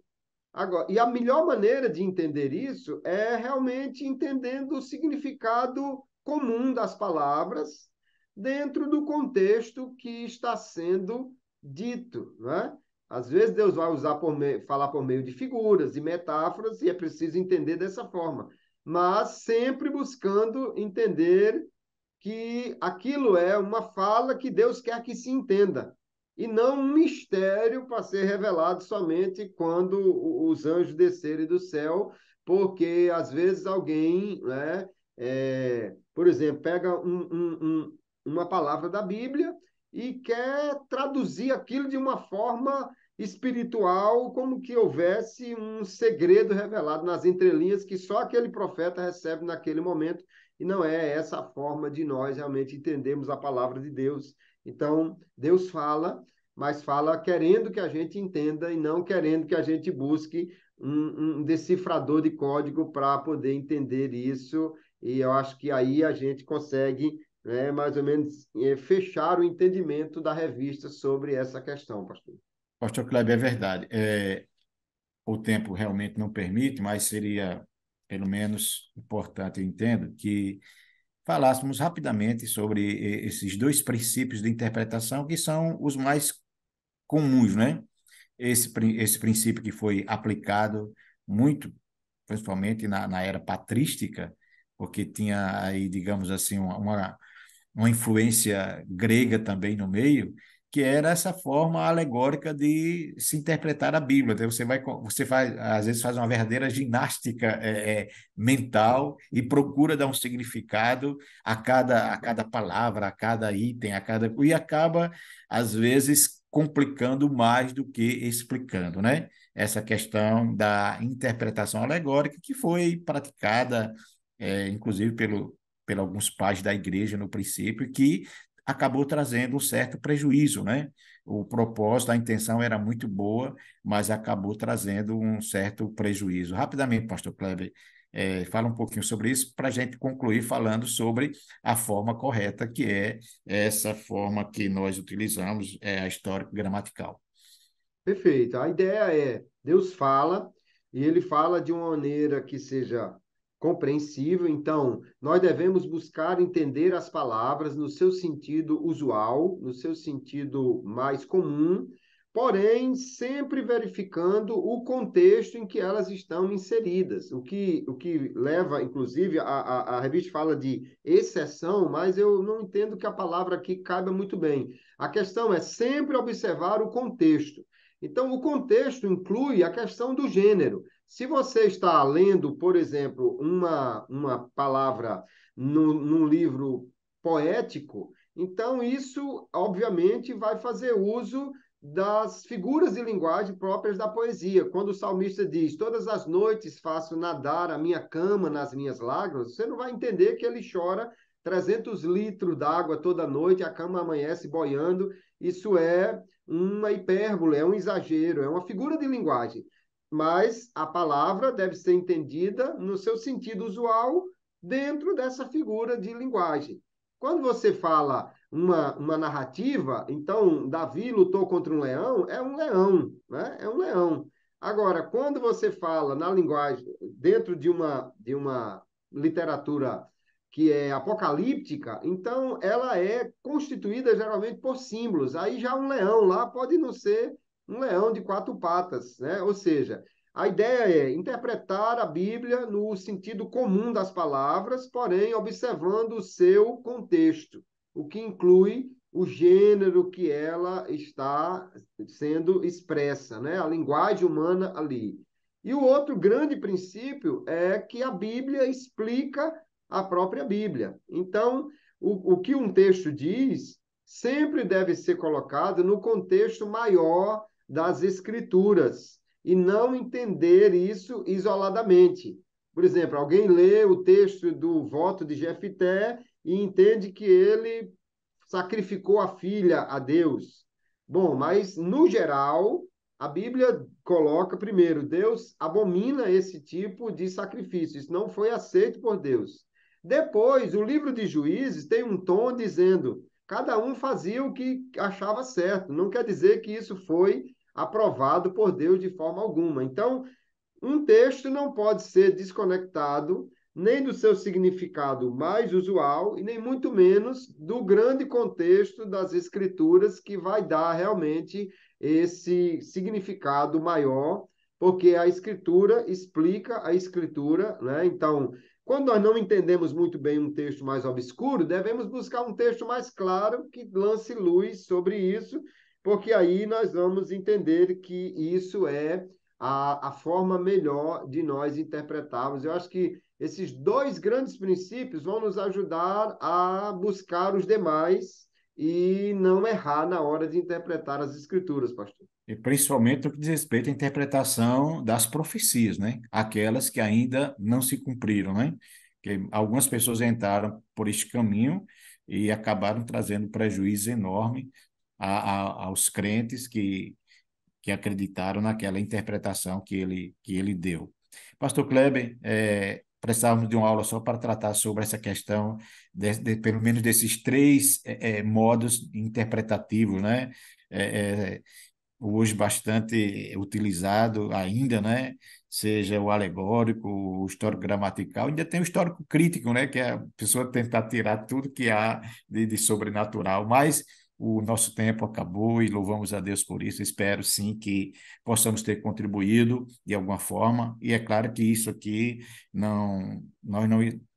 Agora, e a melhor maneira de entender isso é realmente entendendo o significado comum das palavras dentro do contexto que está sendo dito, né? Às vezes Deus vai falar por meio de figuras e metáforas e é preciso entender dessa forma, mas sempre buscando entender que aquilo é uma fala que Deus quer que se entenda, e não um mistério para ser revelado somente quando os anjos descerem do céu, porque às vezes alguém, né, por exemplo, pega uma palavra da Bíblia e quer traduzir aquilo de uma forma espiritual, como que houvesse um segredo revelado nas entrelinhas que só aquele profeta recebe naquele momento, e não é essa a forma de nós realmente entendermos a palavra de Deus. Então, Deus fala, mas fala querendo que a gente entenda e não querendo que a gente busque um decifrador de código para poder entender isso. E eu acho que aí a gente consegue, né, mais ou menos, fechar o entendimento da revista sobre essa questão, pastor. Pastor Kleber, é verdade. O tempo realmente não permite, mas seria, pelo menos, importante, eu entendo, que falássemos rapidamente sobre esses dois princípios de interpretação que são os mais comuns, né? Esse princípio que foi aplicado muito, principalmente na era patrística, porque tinha aí, digamos assim, uma influência grega também no meio, que era essa forma alegórica de se interpretar a Bíblia. Então, você faz, às vezes faz uma verdadeira ginástica mental e procura dar um significado a cada palavra, a cada item, e acaba, às vezes, complicando mais do que explicando, né? Essa questão da interpretação alegórica que foi praticada, inclusive por alguns pais da igreja no princípio, que acabou trazendo um certo prejuízo, né? O propósito, a intenção era muito boa, mas acabou trazendo um certo prejuízo. Rapidamente, pastor Kleber, fala um pouquinho sobre isso para a gente concluir falando sobre a forma correta, que é essa forma que nós utilizamos, a histórico-gramatical. Perfeito. A ideia é, Deus fala, e ele fala de uma maneira que seja compreensível. Então, nós devemos buscar entender as palavras no seu sentido usual, no seu sentido mais comum, porém, sempre verificando o contexto em que elas estão inseridas. O que leva, inclusive, a revista fala de exceção, mas eu não entendo que a palavra aqui caiba muito bem. A questão é sempre observar o contexto. Então, o contexto inclui a questão do gênero. Se você está lendo, por exemplo, uma palavra num livro poético, então isso, obviamente, vai fazer uso das figuras de linguagem próprias da poesia. Quando o salmista diz: todas as noites faço nadar a minha cama nas minhas lágrimas, você não vai entender que ele chora 300 litros d'água toda noite, a cama amanhece boiando. Isso é uma hipérbole, é um exagero, é uma figura de linguagem. Mas a palavra deve ser entendida no seu sentido usual dentro dessa figura de linguagem. Quando você fala uma narrativa, então Davi lutou contra um leão, né? É um leão. Agora, quando você fala na linguagem, dentro de uma literatura que é apocalíptica, então ela é constituída geralmente por símbolos. Aí já um leão lá pode não ser um leão de quatro patas, né? Ou seja, a ideia é interpretar a Bíblia no sentido comum das palavras, porém observando o seu contexto, o que inclui o gênero que ela está sendo expressa, né? A linguagem humana ali. E o outro grande princípio é que a Bíblia explica a própria Bíblia. Então, o que um texto diz sempre deve ser colocado no contexto maior das Escrituras e não entender isso isoladamente. Por exemplo, alguém lê o texto do voto de Jefté e entende que ele sacrificou a filha a Deus. Bom, mas no geral, a Bíblia coloca primeiro, Deus abomina esse tipo de sacrifício. Isso não foi aceito por Deus. Depois, o livro de Juízes tem um tom dizendo, cada um fazia o que achava certo. Não quer dizer que isso foi aprovado por Deus de forma alguma. Então, um texto não pode ser desconectado nem do seu significado mais usual e nem muito menos do grande contexto das escrituras que vai dar realmente esse significado maior, porque a escritura explica a escritura, né? Então, quando nós não entendemos muito bem um texto mais obscuro, devemos buscar um texto mais claro que lance luz sobre isso, porque aí nós vamos entender que isso é a forma melhor de nós interpretarmos. Eu acho que esses dois grandes princípios vão nos ajudar a buscar os demais e não errar na hora de interpretar as escrituras, pastor. E principalmente no que diz respeito à interpretação das profecias, né? Aquelas que ainda não se cumpriram, né? Que algumas pessoas entraram por este caminho e acabaram trazendo prejuízo enorme aos crentes que acreditaram naquela interpretação que ele deu. Pastor Kleber, precisávamos de uma aula só para tratar sobre essa questão, pelo menos desses três modos interpretativos, né? É, é, hoje bastante utilizado ainda, né? Seja o alegórico, o histórico gramatical, ainda tem o histórico crítico, né? Que é a pessoa tentar tirar tudo que há de sobrenatural, mas o nosso tempo acabou e louvamos a Deus por isso. Espero sim que possamos ter contribuído de alguma forma. E é claro que isso aqui nós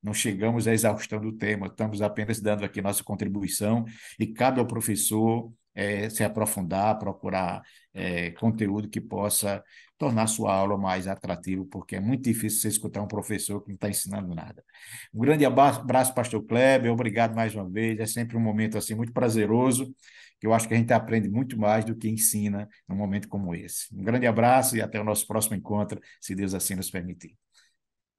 não chegamos à exaustão do tema, estamos apenas dando aqui nossa contribuição e cabe ao professor se aprofundar, procurar conteúdo que possa tornar sua aula mais atrativa, porque é muito difícil você escutar um professor que não está ensinando nada. Um grande abraço, pastor Kleber, obrigado mais uma vez, é sempre um momento assim muito prazeroso, que eu acho que a gente aprende muito mais do que ensina num momento como esse. Um grande abraço e até o nosso próximo encontro, se Deus assim nos permitir.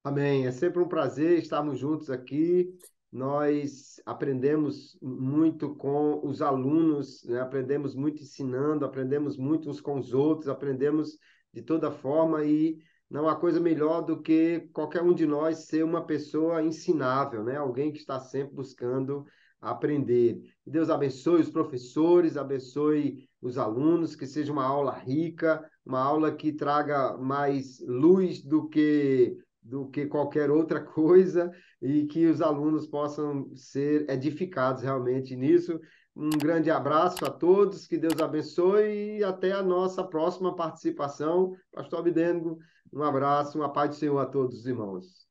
Amém. É sempre um prazer estarmos juntos aqui. Nós aprendemos muito com os alunos, né? Aprendemos muito ensinando, aprendemos muito uns com os outros, aprendemos de toda forma e não há coisa melhor do que qualquer um de nós ser uma pessoa ensinável, né? Alguém que está sempre buscando aprender. Deus abençoe os professores, abençoe os alunos, que seja uma aula rica, uma aula que traga mais luz do que qualquer outra coisa e que os alunos possam ser edificados realmente nisso. Um grande abraço a todos, que Deus abençoe e até a nossa próxima participação. Pastor Abdengo, um abraço, uma paz do Senhor a todos os irmãos.